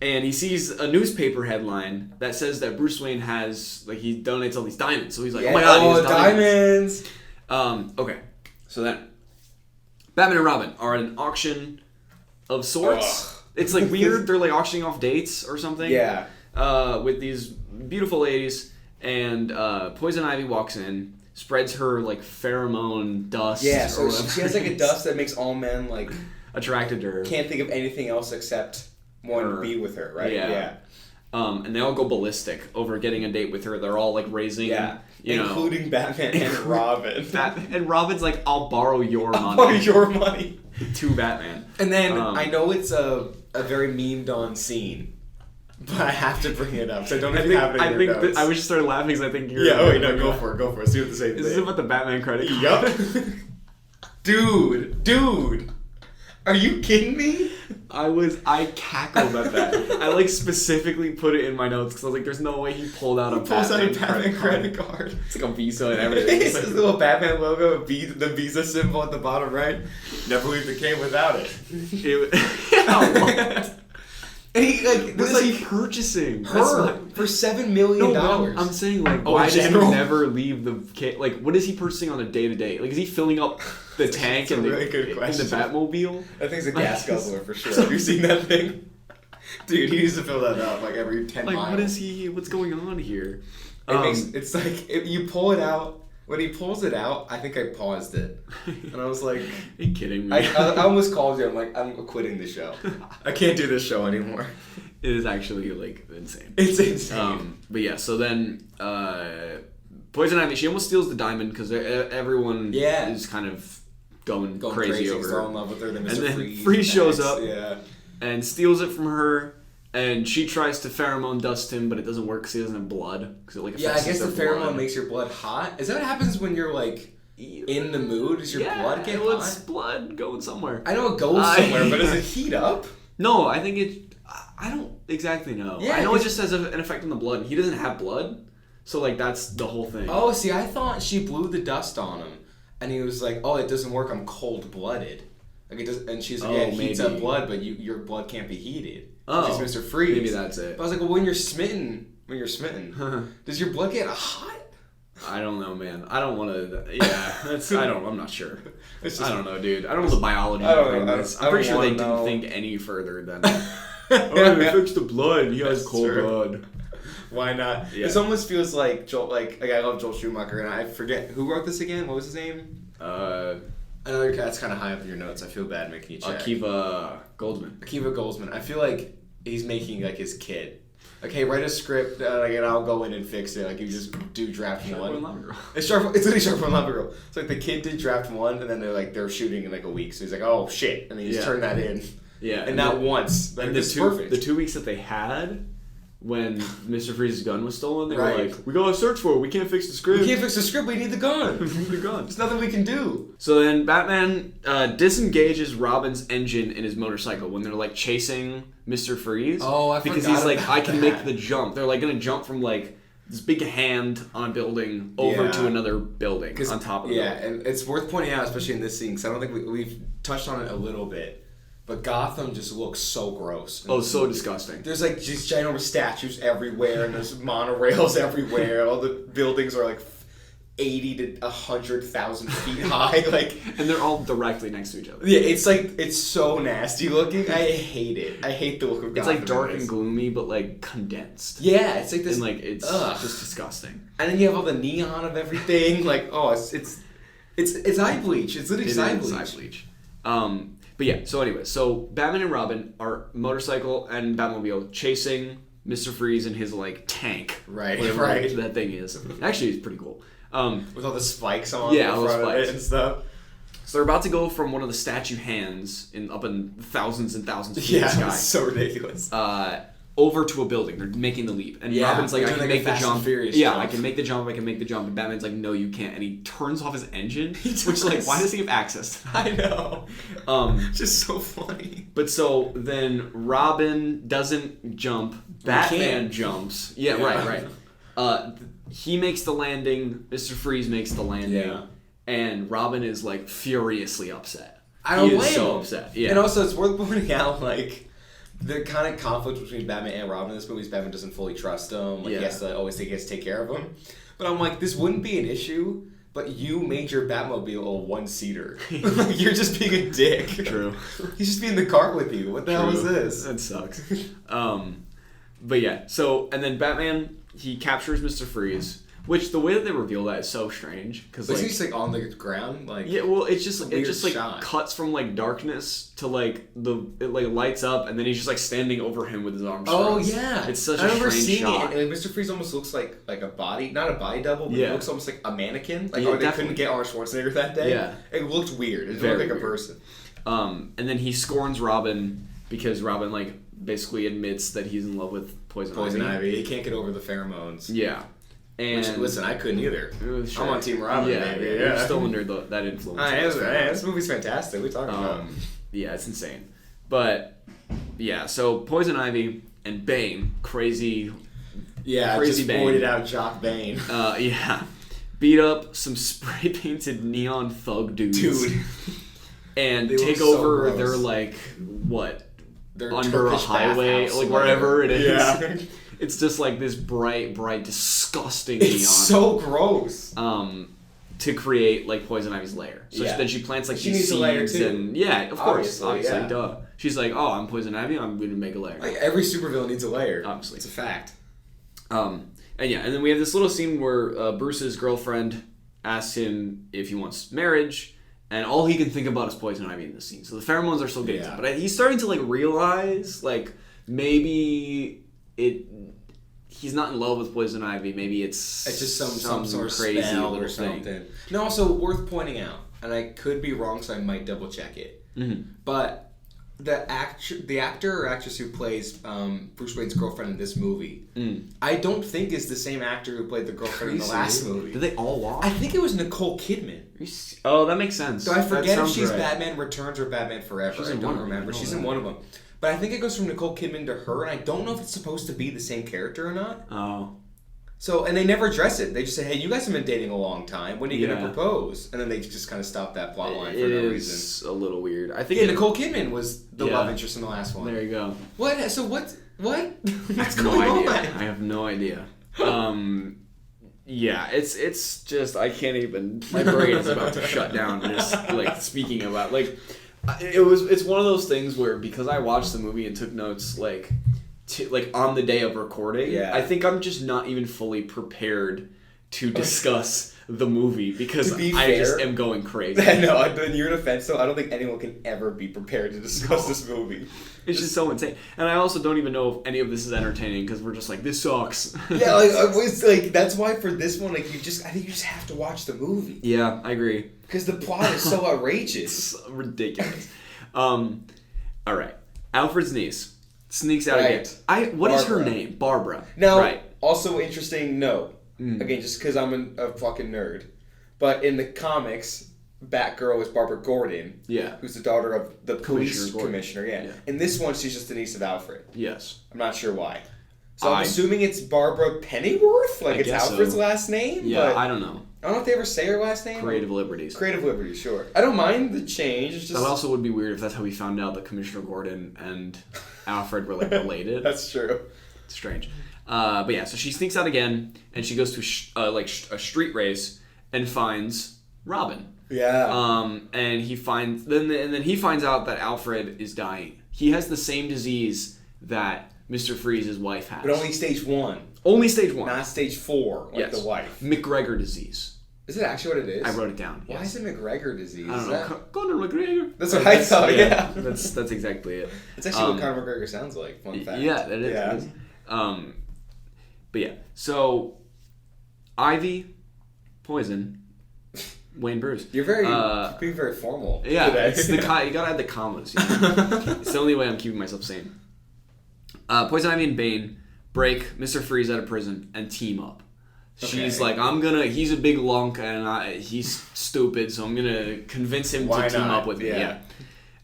And he sees a newspaper headline that says that Bruce Wayne has, like, he donates all these diamonds. So he's like, oh my god, he has diamonds. Okay. So then, Batman and Robin are at an auction of sorts. It's like weird. They're like auctioning off dates or something. Yeah. With these beautiful ladies. And Poison Ivy walks in, spreads her, like, pheromone dust. Yeah, so she has, like, a dust that makes all men, like, attracted to her. Can't think of anything else except wanting to be with her, right? Yeah. And they all go ballistic over getting a date with her. They're all like raising, including Batman and Robin. And Robin's like, "I'll borrow your money." I'll borrow your money to Batman. And then I know it's a very memed on scene, but I have to bring it up. So I don't know if you have it in your notes. I just started laughing because I think you're. Yeah. Oh wait, no, go for it. See what the same thing. Is this about the Batman credit card? Yup. Dude. Are you kidding me? I cackled at that. I like specifically put it in my notes because I was like, "There's no way he pulled out a Batman credit card. It's like a Visa and everything. It's this little Batman logo, the Visa symbol at the bottom right. Never believed it came without it. What? And he like, what is he purchasing? Her for $7 million. No, I'm saying like, why does he never leave the like? What is he purchasing on a day to day? Like, is he filling up the tank in the Batmobile? That thing's a gas guzzler for sure. Have you seen that thing? Dude, he needs to fill that up like every 10 miles. Like, what's going on here? It's like if you pull it out. When he pulls it out, I think I paused it. And I was like... Are you kidding me? I almost called you. I'm like, I'm quitting the show. I can't do this show anymore. It is actually, like, insane. It's insane. But yeah, so then... Poison Ivy, she almost steals the diamond because everyone is kind of going crazy over her. They're all in love with her. And then Freeze shows up and steals it from her. And she tries to pheromone dust him, but it doesn't work because he doesn't have blood. Cause it, like, I guess the pheromone makes your blood hot. Is that what happens when you're like in the mood? Does your blood get hot? It's blood going somewhere. I know it goes somewhere, but does it heat up? No, I think it... I don't exactly know. Yeah, I know it just has an effect on the blood. He doesn't have blood, so like that's the whole thing. Oh, see, I thought she blew the dust on him, and he was like, "Oh, it doesn't work. I'm cold-blooded." Like it does, and she's like, "Yeah, it heats up blood, but your blood can't be heated." Oh, he's Mr. Freeze. Maybe that's it. But I was like, well, when you're smitten, does your blood get hot? I don't know, man. I don't want to. Yeah, I'm not sure. I don't know, dude. I don't know the biology behind this. I'm pretty sure they didn't think any further than. They fixed the blood. He has cold blood. Why not? Yeah. This almost feels like Joel. Like I love Joel Schumacher, and I forget who wrote this again. What was his name? Another cat's kind of high up in your notes. I feel bad making you check. Akiva Goldsman. I feel like he's making like his kid. Like, hey, write a script, and I'll go in and fix it. Like, you just do draft one. It's literally Sharp One Lava Girl. It's like the kid did draft one, and then they're shooting in like a week. So he's like, oh shit, and then he's turned that in. Yeah, and not once. Like, and the 2 weeks that they had. When Mr. Freeze's gun was stolen, they were like, we gotta search for it. We can't fix the script. We need the gun. There's nothing we can do. So then Batman disengages Robin's engine in his motorcycle when they're like chasing Mr. Freeze. Oh, I forgot. Because he's like, I can make the jump. They're like gonna jump from like this big hand on a building over to another building on top of the building. Yeah, and it's worth pointing out, especially in this scene, because I don't think we've touched on it a little bit. But Gotham just looks so gross. Oh, so disgusting. There's like just ginormous statues everywhere, and there's monorails everywhere. All the buildings are like 80 to 100,000 feet high, like, and they're all directly next to each other. Yeah, it's so nasty looking. I hate it. I hate the look of Gotham. It's like dark and gloomy, but like condensed. Yeah, it's like this. And like it's just disgusting. And then you have all the neon of everything. Like, oh, it's eye bleach. It's literally eye bleach. But yeah, so anyway, so Batman and Robin are motorcycle and Batmobile chasing Mr. Freeze in his like tank. Right, whatever right. that thing is. Actually, it's pretty cool. With all the spikes on Yeah, the all the front of spikes. it and stuff. So they're about to go from one of the statue hands up in thousands and thousands of feet in the Yeah, sky. it's so ridiculous. Over to a building. They're making the leap. And Yeah, Robin's like, they're I can doing like make a the Fast and jump. Furious Yeah, jump. I can make the jump. I can make the jump. And Batman's like, no, you can't. And he turns off his engine. He Which is like, does. why does he have access to that? I know. Just so funny. But so then Robin doesn't jump. Batman can't. jumps. Yeah, Yeah. right. He makes the landing. Mr. Freeze makes the landing. Yeah. And Robin is like furiously upset. I don't He is blame so him. upset. Yeah. And also, it's worth pointing out, like, the kind of conflict between Batman and Robin in this movie is Batman doesn't fully trust him. Like, Yeah. he has to always think he has to take care of him. But I'm like, this wouldn't be an issue, but you made your Batmobile a one-seater. Like, you're just being a dick. True. He's just being in the car with you. What the hell is this? That sucks. But yeah, so, and then Batman, he captures Mr. Freeze, which the way that they reveal that is so strange. Cause Like, like, he's like on the ground, like yeah, well, it's just weird like shot. cuts from like darkness to like it like lights up, and then he's just like standing over him with his arms. Oh crossed. yeah, it's such I a remember strange seeing shot. it, and Mr. Freeze almost looks like a body, not a body double, but Yeah. it looks almost like a mannequin. Like, Yeah, oh, they definitely. couldn't get Arnold Schwarzenegger that day. Yeah. It looked weird. It didn't Very look like a weird. person. And then he scorns Robin because Robin like basically admits that he's in love with Poison Ivy. He can't get over the pheromones. Yeah, and Which, listen, I couldn't either. Sure. I'm on Team Robin, yeah, baby. yeah. Yeah. You're still under that influence. This movie's fantastic. What are you talking about? Yeah, it's insane. But yeah, so Poison Ivy and Bane, crazy, Yeah, crazy just Bane. pointed out Jock Bane. Yeah, beat up some spray painted neon thug dudes, Dude. and They take look so over gross. their like what Their under a Turkish highway, bathhouse like or wherever it whatever. is. Yeah. It's just like this bright, disgusting It's neon. so gross. To create like Poison Ivy's lair. So Yeah. then she plants like She these needs a lair, seeds too. and yeah, of course, Obviously, yeah. duh. She's like, oh, I'm Poison Ivy, I'm going to make a lair. Like, every supervillain needs a layer. Obviously. It's a fact. And yeah, and then we have this little scene where Bruce's girlfriend asks him if he wants marriage, and all he can think about is Poison Ivy in this scene. So the pheromones are still getting to him, but he's starting to like realize like maybe he's not in love with Poison Ivy. Maybe it's just some sort of crazy spell little or thing. something. No, also worth pointing out, and I could be wrong, so I might double check it. Mm-hmm. But the actor or actress who plays Bruce Wayne's girlfriend in this movie, I don't think is the same actor who played the girlfriend in the last movie. Did they all walk? I think it was Nicole Kidman. Oh, that makes sense. So I forget if sounds she's right. Batman Returns or Batman Forever. She's I in don't one of them, remember. I know She's that. in one of them. But I think it goes from Nicole Kidman to her, and I don't know if it's supposed to be the same character or not. Oh. So, and they never address it. They just say, hey, you guys have been dating a long time. When are you going Yeah. to propose? And then they just kind of stop that plot line for It no is reason. a little weird. I think Yeah, Nicole Kidman was the Yeah. love interest in the last one. There you go. What? So what? What? What's No going idea. on? I have no idea. Yeah, it's just I can't even. My brain is about to shut down. Just like speaking about like, it's one of those things where because I watched the movie and took notes like on the day of recording. Yeah. I think I'm just not even fully prepared to discuss the movie because To be I just fair- am going crazy. No, you're an offense, so I don't think anyone can ever be prepared to discuss this movie. It's just so insane, and I also don't even know if any of this is entertaining because we're just like this sucks. Yeah, like I was like that's why for this one, like I think you just have to watch the movie Yeah, I agree. because the plot is so outrageous. It's ridiculous. All right, Alfred's niece sneaks out again. Right. What is her Barbara. name? Barbara. Now, Right. also interesting note, again, just because I'm a fucking nerd, but in the comics, Batgirl is Barbara Gordon, Yeah. who's the daughter of the police Commissioner Gordon. commissioner. Yeah. Yeah. In this one, she's just the niece of Alfred. Yes. I'm not sure why. So I'm I- assuming it's Barbara Pennyworth, like I it's guess Alfred's so. last name. Yeah, but I don't know. I don't know if they ever say her last name. Creative liberties. Creative Liberty, sure. I don't mind the change. It's just That also would be weird if that's how we found out that Commissioner Gordon and Alfred were like related. that's true. It's strange. But yeah, so she sneaks out again and she goes to a street race and finds Robin. Yeah. And he finds then he finds out that Alfred is dying. He has the same disease that Mr. Freeze's wife has. but only stage 1, Only stage 1. not stage 4, like Yes. the wife. McGregor disease. Is it actually what it is? I wrote it down. Why Yes. is it McGregor disease? I don't Is know. that- Conor McGregor. That's what I thought, yeah. That's exactly it. It's actually what Conor McGregor sounds like. Fun fact. Yeah, that is. Yeah. It is. But yeah, so Ivy, Poison, Wayne Bruce. You're being very formal. Yeah, today. it's you gotta add the commas. You know? It's the only way I'm keeping myself sane. Poison Ivy and Bane break Mr. Freeze out of prison and team up. She's like, he's a big lunk and he's stupid, so I'm gonna convince him to team up with me. Yeah.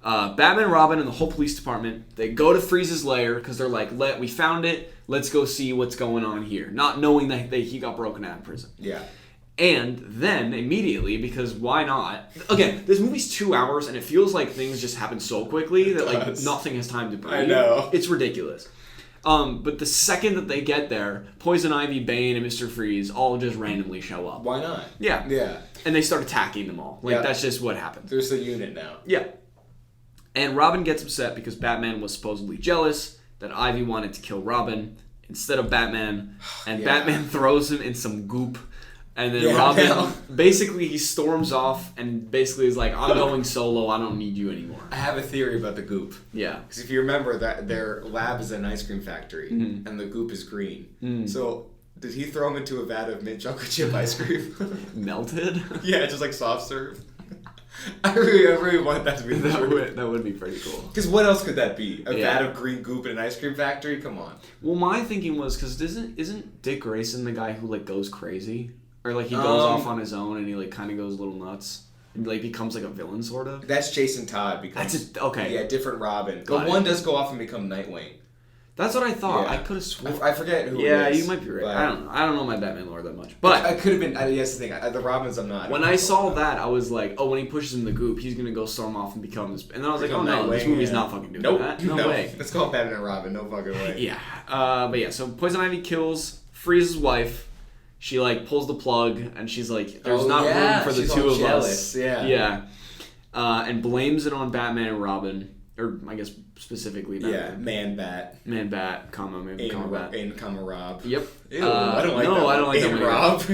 Batman, Robin, and the whole police department, they go to Freeze's lair because they're like, we found it, let's go see what's going on here. Not knowing that he got broken out of prison. Yeah. And then, immediately, because why not? Again, this movie's 2 hours, and it feels like things just happen so quickly that like nothing has time to breathe. I know. It's ridiculous. But the second that they get there, Poison Ivy, Bane, and Mr. Freeze all just randomly show up. Why not? Yeah. Yeah. And they start attacking them all. That's just what happens. There's a unit now. Yeah. And Robin gets upset because Batman was supposedly jealous that Ivy wanted to kill Robin instead of Batman. And Batman throws him in some goop. And then Robin, basically he storms off and basically is like, I'm going solo, I don't need you anymore. I have a theory about the goop. Yeah. Because if you remember, that their lab is an ice cream factory, and the goop is green. So did he throw him into a vat of mint chocolate chip ice cream? Melted? Yeah, just like soft serve. I really want that to be the truth. That would be pretty cool. Because what else could that be? A vat of green goop in an ice cream factory? Come on. Well, my thinking was, because isn't Dick Grayson the guy who like goes crazy? Or like he goes off on his own and he like kind of goes a little nuts? And like becomes like a villain sort of? That's Jason Todd. Okay. Yeah, different Robin. But one does go off and become Nightwing. That's what I thought. Yeah. I could have sworn. I forget who it is. Yeah, you might be right. I don't know. I don't know my Batman lore that much. But I could have been. That's the thing. The Robins, I'm not. When I saw that, I was like, oh, when he pushes in the goop, he's gonna go storm off and become this. And then I was like, oh no, this movie's not fucking doing that. No way. Let's call it Batman and Robin. No fucking way. Yeah. But yeah, so Poison Ivy kills Freeze's wife. She like pulls the plug and she's like, there's not room for the two of us. Yeah. Yeah. And blames it on Batman and Robin. Or I guess specifically Batman. Yeah, Man-Bat. Man-Bat, maybe comma-Bat. Comma Rob. Yep. Ew, I don't like that. No, I don't like that. Rob.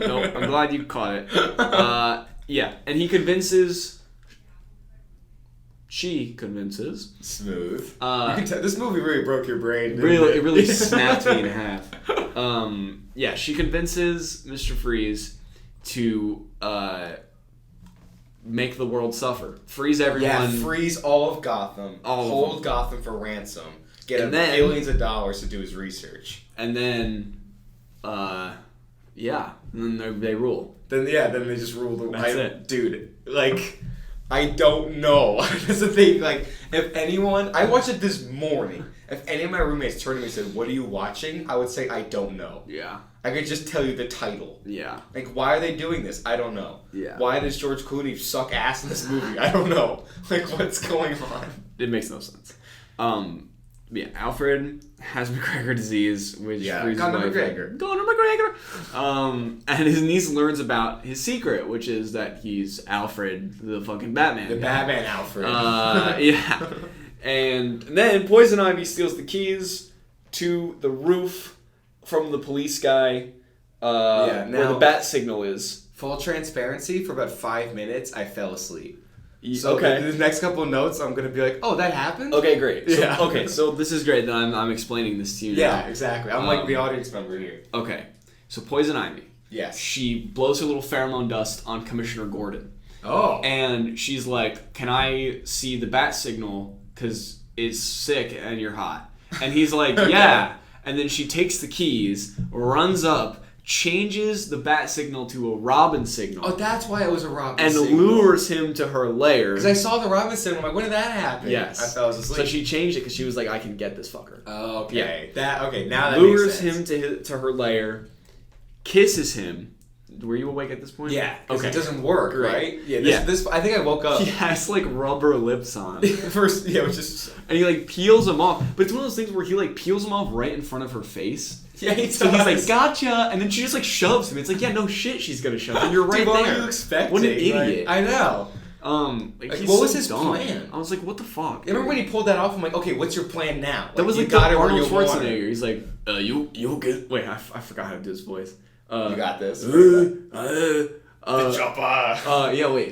No. I'm glad you caught it. Yeah, and he convinces... She convinces... Smooth. You can tell, this movie really broke your brain, It really snapped me in half. Yeah, she convinces Mr. Freeze to... make the world suffer. Freeze everyone. Yeah, freeze all of Gotham. Hold Gotham for ransom. Get him billions of dollars to do his research. And then, and then they rule. Then they just rule the world. That's it. Dude, like, I don't know. That's the thing. Like, if anyone... I watched it this morning. If any of my roommates turned to me and said, what are you watching? I would say, I don't know. Yeah. I could just tell you the title. Yeah. Like, why are they doing this? I don't know. Yeah. Why does George Clooney suck ass in this movie? I don't know. Like, what's going on? It makes no sense. Yeah, Alfred has McGregor disease, which freezes Conor wife. McGregor. Conor McGregor. And his niece learns about his secret, which is that he's Alfred, the fucking Batman. The Batman Alfred. Yeah. And then Poison Ivy steals the keys to the roof from the police guy where the bat signal is. Full transparency, for about 5 minutes, I fell asleep. So the next couple of notes, I'm going to be like, oh, that happened? Okay, great. So, so this is great that I'm explaining this to you now. Yeah, exactly. I'm like the audience member here. Okay. So Poison Ivy. Yes. She blows her little pheromone dust on Commissioner Gordon. Oh. And she's like, can I see the bat signal? Because it's sick and you're hot. And he's like, yeah. And then she takes the keys, runs up, changes the bat signal to a Robin signal. Oh, that's why it was a Robin and signal. lures him to her lair. Because I saw the Robin signal. I'm like, when did that happen? Yes. I fell asleep. So she changed it because she was like, I can get this fucker. Oh, okay. Yeah. Now that lures makes sense. him to her lair, kisses him. Were you awake at this point? Yeah. Okay. It doesn't work, right? Yeah. This. I think I woke up. He has like rubber lips on. First, which is. And he like peels them off. But it's one of those things where he like peels them off right in front of her face. Yeah, he does. So he's like, gotcha! And then she just like shoves him. It's like, yeah, no shit she's gonna shove him. You're right Dude, there. what were you expecting? What an idiot. I know. He's what was so his dumb. plan? I was like, what the fuck? Remember when he pulled that off? I'm like, okay, what's your plan now? That was you like got the it where Arnold you want it. Schwarzenegger. He's like, you get... Wait, I forgot how to do his voice. You got this. The chopper. Yeah, wait.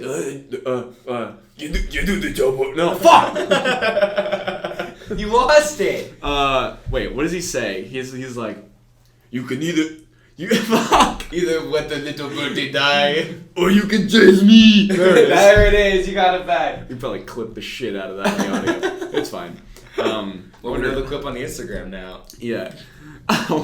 You do the job. No, fuck! You lost it. Wait, what does he say? He's like, you can either let the little birdie die, or you can chase me. There it is. You got it back. You probably clip the shit out of that in the audio. It's fine. Well, we know the clip on the Instagram now. Yeah. I'm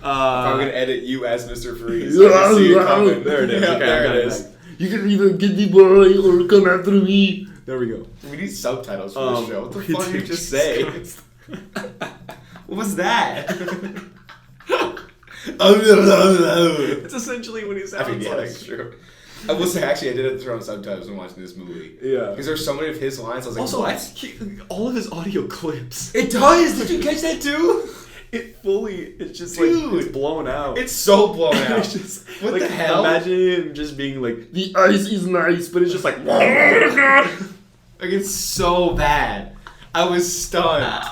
gonna edit you as Mr. Freeze. I can see it coming. There it is. Okay, there it is. You can either get the boy or come after me. There we go. We need subtitles for this show. What the fuck did you just say? What was that? It's essentially what he sounds like. That's true. I will say, actually, I did have to throw on subtitles when watching this movie. Yeah. Because there's so many of his lines, I was like, also, what? All of his audio clips. It does! Did you catch that too? It's just Dude, like, it's blown out. It's so blown out. It's just, what like, the hell? Imagine him just being like, the ice is nice, but it's just like, like, it's so bad. I was stunned.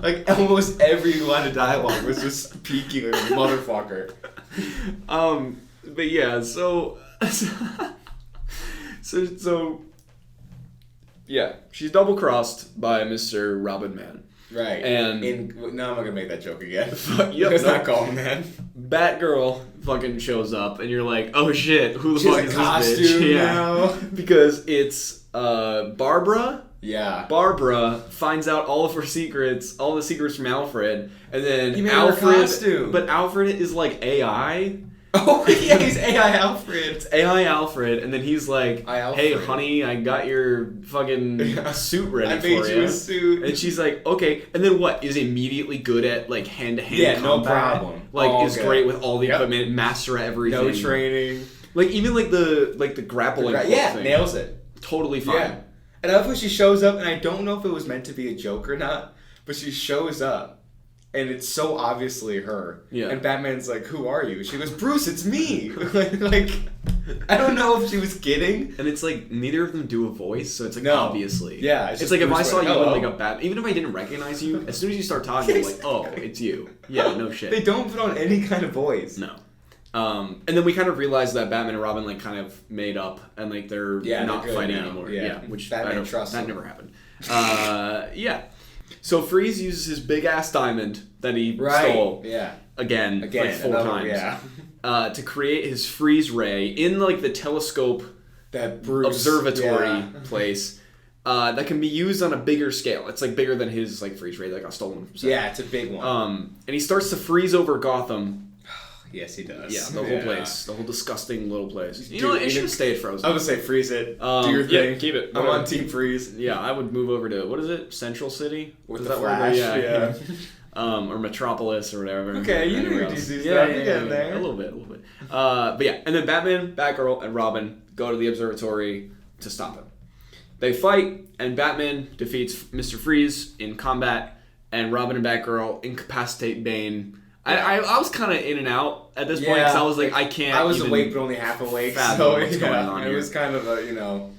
Like, almost every line of dialogue was just peaking like a motherfucker. But yeah, so yeah, she's double crossed by Mr. Robin Man. Right. And no, I'm not gonna make that joke again. Yep, Let's not call him that. Batgirl fucking shows up, and you're like, oh shit, who the She's fuck a is costume this bitch? now. Because it's Barbara. Yeah. Barbara finds out all of her secrets, all the secrets from Alfred, and then He made her Alfred. costume. But Alfred is like AI. Oh yeah, he's AI Alfred. It's AI Alfred, and then he's like, "Hey, honey, I got your fucking suit ready I for made you a suit." And she's like, "Okay." And then what? Is immediately good at like hand-to-hand Yeah, combat. no problem. Like is good. great with all the equipment, master at everything. No training. Like even like the grappling. Yeah, thing. nails it. Totally fine. Yeah. And I love when she shows up, and I don't know if it was meant to be a joke or not, but she shows up. And it's so obviously her. Yeah. And Batman's like, who are you? She goes, Bruce, it's me. like, I don't know if she was kidding. And it's like, neither of them do a voice, so it's like, No. obviously. Yeah. It's like if I saw you Hello. in like a Bat, even if I didn't recognize you, as soon as you start talking, I'm like, oh, it's you. Yeah, no shit. They don't put on any kind of voice. No. And then we kind of realized that Batman and Robin like kind of made up and like they're not they're fighting now. anymore. Yeah, which Batman trusts that them. never happened. Yeah. So Freeze uses his big ass diamond that he stole again like 4 times to create his freeze ray in like the telescope that Bruce observatory place. That can be used on a bigger scale. It's like bigger than his like freeze ray that got stolen from. Yeah, it's a big one. And he starts to freeze over Gotham. Yes, he does. Yeah, the whole place. The whole disgusting little place. You Dude, know, it should have stayed frozen. I would say freeze it. Do your thing. Yeah, keep it. I'm on Team Freeze. Yeah, I would move over to, what is it? Central City? With the Flash, yeah. Or Metropolis or whatever. Okay, you do your DC stuff. Yeah, You get there. a little bit. But yeah, and then Batman, Batgirl, and Robin go to the observatory to stop him. They fight, and Batman defeats Mr. Freeze in combat, and Robin and Batgirl incapacitate Bane. I was kind of in and out at this point because I was like, I can't. I was awake but only half awake, so what's going on it here. was kind of a whole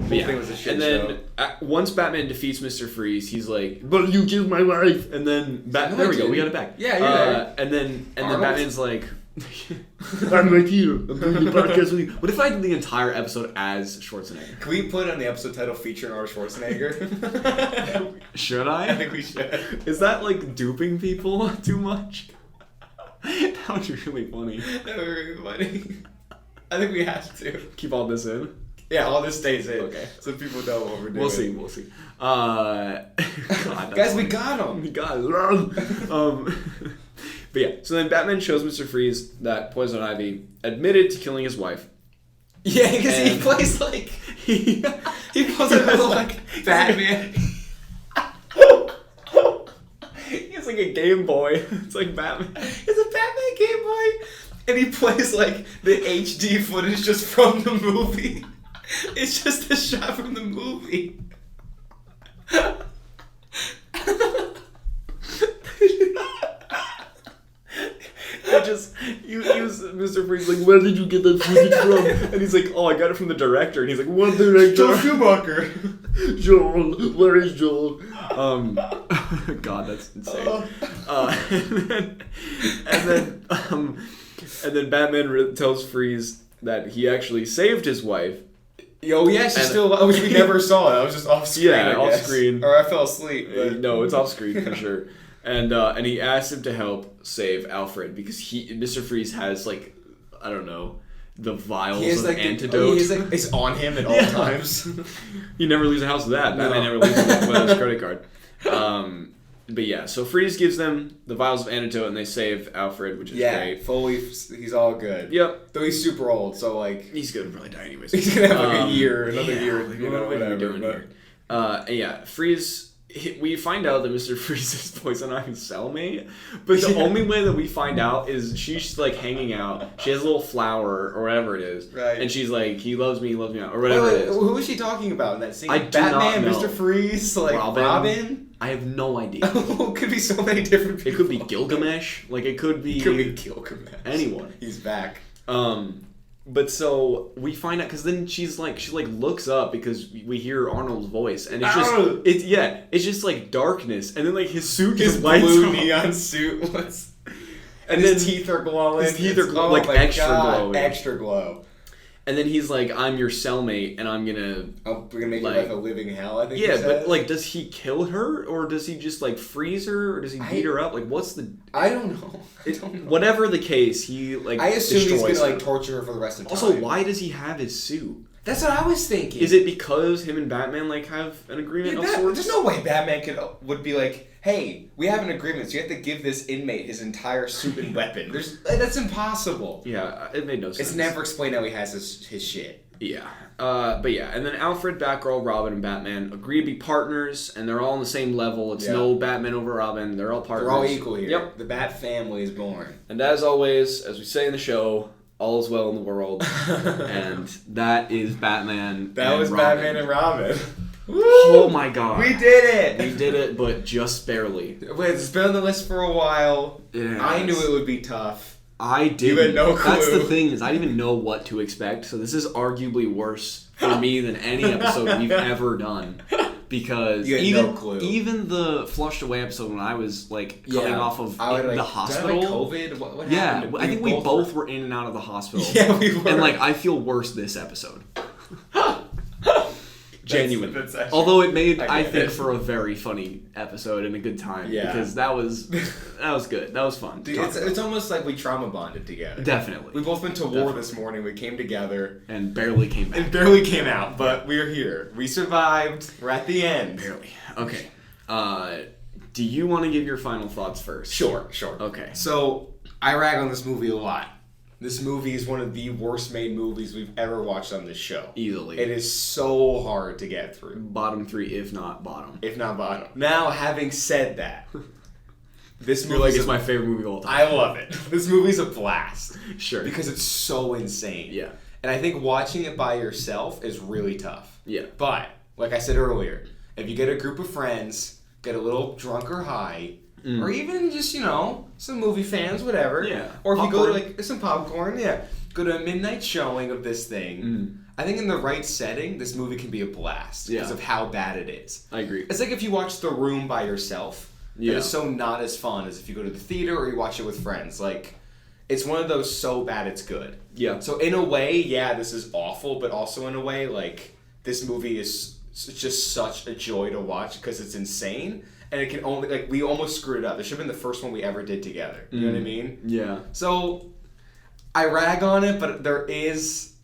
thing was a shit show. Once Batman defeats Mr. Freeze, he's like, "But you killed my wife." And then there we go, we got it back. Yeah, you're there. And then Batman's like, I'm right here. I'm doing the podcast with you. What if I did the entire episode as Schwarzenegger? Can we put on the episode title featuring Arnold Schwarzenegger? Should I? I think we should. Is that like duping people too much? That would be really funny. That would be really funny. I think we have to. Keep all this in? Yeah, all this stays in. Okay. So people know what we're doing. We'll see. God, guys, funny. we got him. We got him. But yeah, so then Batman shows Mr. Freeze that Poison Ivy admitted to killing his wife. Yeah, because he plays like... he plays like Batman. It's like a Game Boy. It's like Batman. It's a Batman Game Boy. And he plays like the HD footage just from the movie. It's just a shot from the movie. You Mr. Freeze like, where did you get that footage from? And he's like, oh, I got it from the director. And he's like, what director? Joel Schumacher. Joel, where is Joel? God, that's insane. And then Batman tells Freeze that he actually saved his wife Oh yeah, she's still alive, which we never saw. That was just off screen. Yeah, off screen. Or I fell asleep. But... No, it's off screen for sure. And he asked him to help save Alfred because Mr. Freeze has like, I don't know, the vials of antidote. It's on him at all times. He never leaves the house with that. Batman never leaves without his credit card. But yeah, so Freeze gives them the vials of antidote and they save Alfred, which is great. Fully, he's all good. Yep. Though he's super old, so like... He's gonna probably die anyways. He's gonna have like a year, another year. Like, what are we doing here? Yeah, Freeze... We find out that Mr. Freeze is poison ivy's cellmate, but the only way that we find out is she's like hanging out. She has a little flower or whatever it is, right? And she's like, "He loves me not," or whatever it is. Who is she talking about in that scene? I do not know. Mr. Freeze, like Robin. I have no idea. It could be so many different people. It could be Gilgamesh. Like it could be. Gilgamesh. Anyone. He's back. But so we find out because then she looks up because we hear Arnold's voice and it's just like darkness and then like his suit just lights blue up. Neon suit and his teeth are glowing. His teeth are like extra glowing. Extra glow. And then he's like, "I'm your cellmate, and I'm gonna." We're gonna make your life a living hell. I think. Yeah, but like, does he kill her, or does he just like freeze her, or does he beat her up? Like, what's the? I don't know. Whatever the case, he like. I assume he's gonna like torture her for the rest of the time. Also, why does he have his suit? That's what I was thinking. Is it because him and Batman like have an agreement of sorts? There's no way Batman would be like, "Hey, we have an agreement, so you have to give this inmate his entire suit and weapon." That's impossible. Yeah, it made no sense. It's never explained how he has his shit. Yeah. But yeah, and then Alfred, Batgirl, Robin, and Batman agree to be partners, and they're all on the same level. It's no Batman over Robin. They're all partners. They're all equal here. Yep. The Bat family is born. And as always, as we say in the show, all is well in the world. And that is Batman That was Robin. Batman and Robin. Woo! Oh my god. We did it! We did it, but just barely. Wait, it's been on the list for a while. Yes. I knew it would be tough. I didn't. You had no clue. That's the thing, is I didn't even know what to expect, so this is arguably worse for me than any episode we've ever done. Because even the Flushed Away episode when I was like coming off of the hospital. Did I COVID? What happened? I think we both were in and out of the hospital. Yeah, we were. And like I feel worse this episode. Genuine. That's actually, although it made, I think, for a very funny episode and a good time. Yeah. Because that was good. That was fun. Dude, it's almost like we trauma bonded together. Definitely. We both went to war this morning. We came together. And barely came back. And barely came out, but we're here. We survived. We're at the end. Barely. Okay. Do you want to give your final thoughts first? Sure. Okay. So, I rag on this movie a lot. This movie is one of the worst made movies we've ever watched on this show. Easily. It is so hard to get through. Bottom 3, if not bottom. Now, having said that, this movie it's my favorite movie of all time. I love it. This movie's a blast. Sure. Because it's so insane. Yeah. And I think watching it by yourself is really tough. Yeah. But, like I said earlier, if you get a group of friends, get a little drunk or high, or even just, some movie fans, whatever. Yeah. Or if you go to, some popcorn, go to a midnight showing of this thing. I think in the right setting, this movie can be a blast because of how bad it is. I agree. It's like if you watch The Room by yourself. Yeah. It's so not as fun as if you go to the theater or you watch it with friends. Like, it's one of those so bad it's good. Yeah. So in a way, this is awful, but also in a way, like, this movie is just such a joy to watch because it's insane. And it can only, like, we almost screwed it up. It should have been the first one we ever did together. You know what I mean? Yeah. So, I rag on it, but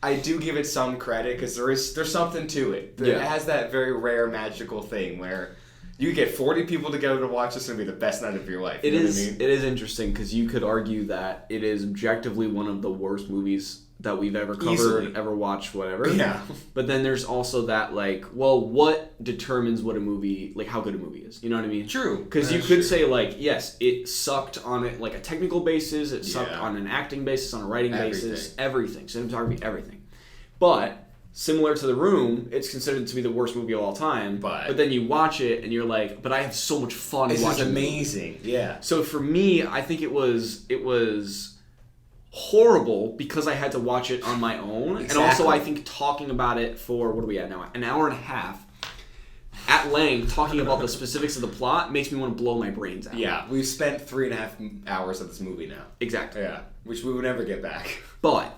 I do give it some credit because there's something to it. It has that very rare magical thing where you get 40 people together to watch this and it'll be the best night of your life. It is interesting because you could argue that it is objectively one of the worst movies that we've ever covered, ever watched, whatever. Yeah. But then there's also that, like, well, what determines what a movie, like, how good a movie is? You know what I mean? True. Because you could say, like, yes, it sucked on it, like, a technical basis, it sucked on an acting basis, on a writing basis, everything, cinematography, everything. But similar to The Room, it's considered to be the worst movie of all time. But then you watch it and you're like, but I have so much fun watching it. This is amazing. Yeah. So for me, I think it was horrible because I had to watch it on my own. Exactly. And also I think talking about it for, what are we at now? An hour and a half at length talking about the specifics of the plot makes me want to blow my brains out. Yeah, we've spent 3.5 hours of this movie now. Exactly. Yeah, which we would never get back. But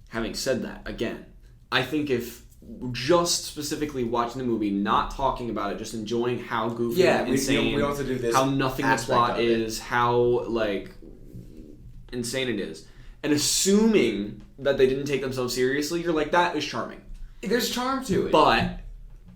having said that, again, I think if just specifically watching the movie, not talking about it, just enjoying how goofy and insane, we don't have to do this how nothing the aspect plot of it. is, how like insane it is, and assuming that they didn't take themselves seriously, you're like, that is charming. There's charm to it. But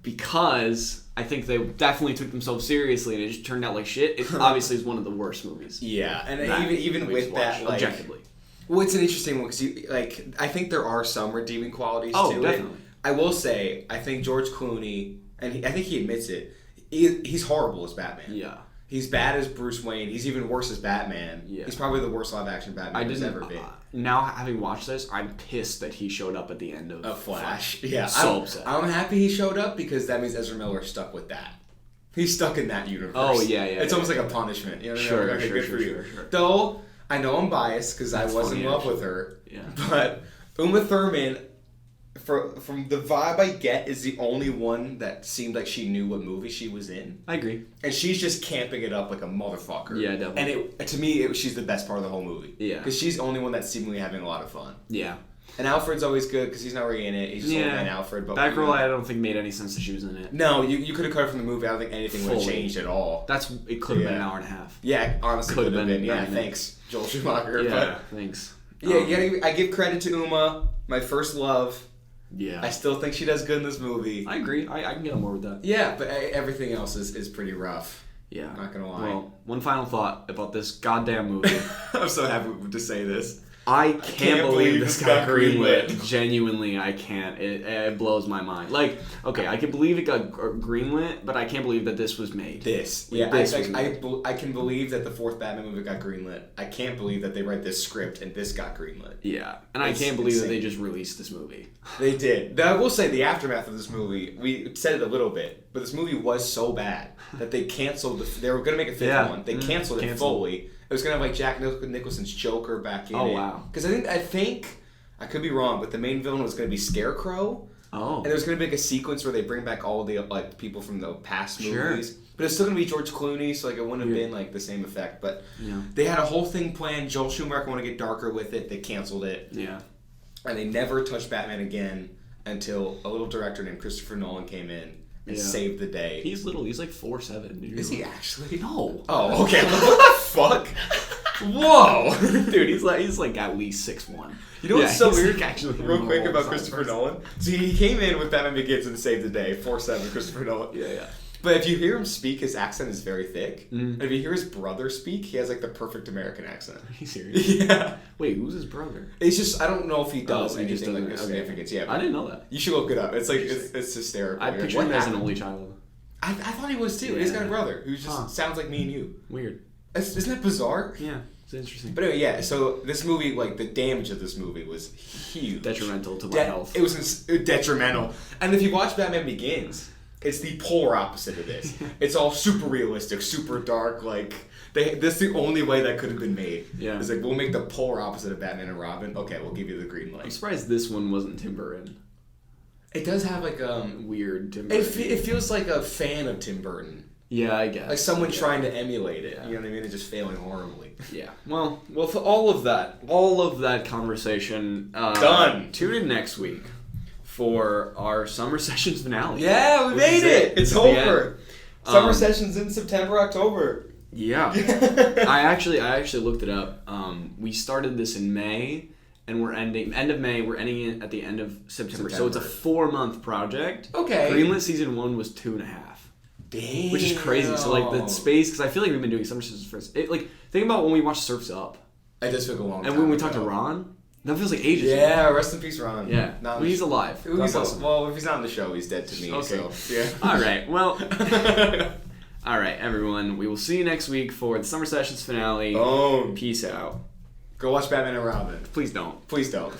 because I think they definitely took themselves seriously and it just turned out like shit, it obviously is one of the worst movies. Yeah, and that even we've with that, watched, like, objectively. well, it's an interesting one because I think there are some redeeming qualities to definitely. it. I will say, I think George Clooney, and I think he admits it, he's horrible as Batman. Yeah. He's bad as Bruce Wayne. He's even worse as Batman. Yeah. He's probably the worst live-action Batman there's ever been. Now, having watched this, I'm pissed that he showed up at the end of A Flash. Yeah, So upset. I'm happy he showed up because that means Ezra Miller stuck with that. He's stuck in that universe. Oh, yeah. It's almost like a punishment. You know what I Sure, mean? Okay, sure, good for you. sure. Though, I know I'm biased because I That's was funny, in love actually. with her. Yeah. But Uma Thurman, from the vibe I get, is the only one that seemed like she knew what movie she was in. I agree. And she's just camping it up like a motherfucker. Yeah, definitely. And to me, she's the best part of the whole movie. Yeah. Because she's the only one that's seemingly having a lot of fun. Yeah. And Alfred's always good because he's not really in it. He's just old man Alfred. But Batgirl, I don't think made any sense that she was in it. No, you could have cut her from the movie. I don't think anything would have Fully. changed at all. It could have been an hour and a half. Yeah, honestly, Could could have have been been. Yeah, 90 minutes. thanks, Joel Schumacher. Yeah, thanks. But I give credit to Uma, my first love. Yeah. I still think she does good in this movie. I agree. I can get on board with that. Yeah, but everything else is pretty rough. Yeah. Not gonna lie. Well, one final thought about this goddamn movie. I'm so happy to say this. I can't believe this got greenlit. greenlit. Genuinely, I can't. It blows my mind. Like, okay, I can believe it got greenlit, but I can't believe that this was made. I can believe that the fourth Batman movie got greenlit. I can't believe that they write this script and this got greenlit. Yeah, and It's I can't believe that insane. they just released this movie. They did. I will say the aftermath of this movie, we said it a little bit, but this movie was so bad that they canceled. They were going to make a fifth one. They canceled it fully. It was going to have like Jack Nicholson's Joker back in it. Oh, wow. Because I think, I could be wrong, but the main villain was going to be Scarecrow. Oh. And there was going to be like a sequence where they bring back all the like people from the past Sure. movies. But it's still going to be George Clooney, so like it wouldn't have been like the same effect. But Yeah. they had a whole thing planned. Joel Schumacher wanted to get darker with it. They canceled it. Yeah. And they never touched Batman again until a little director named Christopher Nolan came in and saved the day. He's little. He's like 4'7". Is he actually? No. Oh, okay. What the fuck? Whoa, Dude, he's like at least 6'1". You know what's so he's weird? like actually Real quick normal about size Christopher person. Nolan. So he came in with Batman Begins and saved the day. 4'7", Christopher Nolan. Yeah. But if you hear him speak, his accent is very thick. Mm. And if you hear his brother speak, he has like the perfect American accent. Are you serious? Yeah. Wait, who's his brother? It's just I don't know if he does he just anything like doesn't- this okay. significance. Yeah, I didn't know that. You should look it up. It's like it's hysterical. I You're pictured like, him what as an happened? only child. I thought he was too. He's got a brother who just sounds like me and you. Weird. Isn't that bizarre? Yeah, it's interesting. But anyway, yeah. So this movie, like the damage of this movie was huge, Detrimental to my health. It was detrimental. And if you watch Batman Begins, it's the polar opposite of this. It's all super realistic, super dark. Like that's the only way that could have been made. Yeah. It's like we'll make the polar opposite of Batman and Robin. Okay, we'll give you the green I'm light. surprised this one wasn't Tim Burton. It does have like Weird Tim Burton. It feels like a fan of Tim Burton. Yeah, I guess. Like someone trying to emulate it. You know what I mean? And just failing horribly. Yeah. Well, for all of that conversation, Done. Tune in next week for our summer sessions finale. Yeah, we This made is it. It's the over. end. Summer sessions in September, October. Yeah. I actually looked it up. We started this in May, and we're ending end of May. We're ending it at the end of September. So it's a 4-month project. Okay. Greenlit season 1 was 2.5. Damn. Which is crazy. So like the space, because I feel like we've been doing summer sessions first. Like think about when we watched Surf's Up, I just took a long time. and when we ago. talked to Ron, that feels like ages. ago. Yeah, rest in peace, Ron. Yeah. Not Well, he's alive. God bless him. Well, if he's not on the show, he's dead to me. Okay. So, yeah. All right. Well. All right, everyone. We will see you next week for the summer sessions finale. Oh. Peace out. Go watch Batman and Robin. Please don't. Please don't.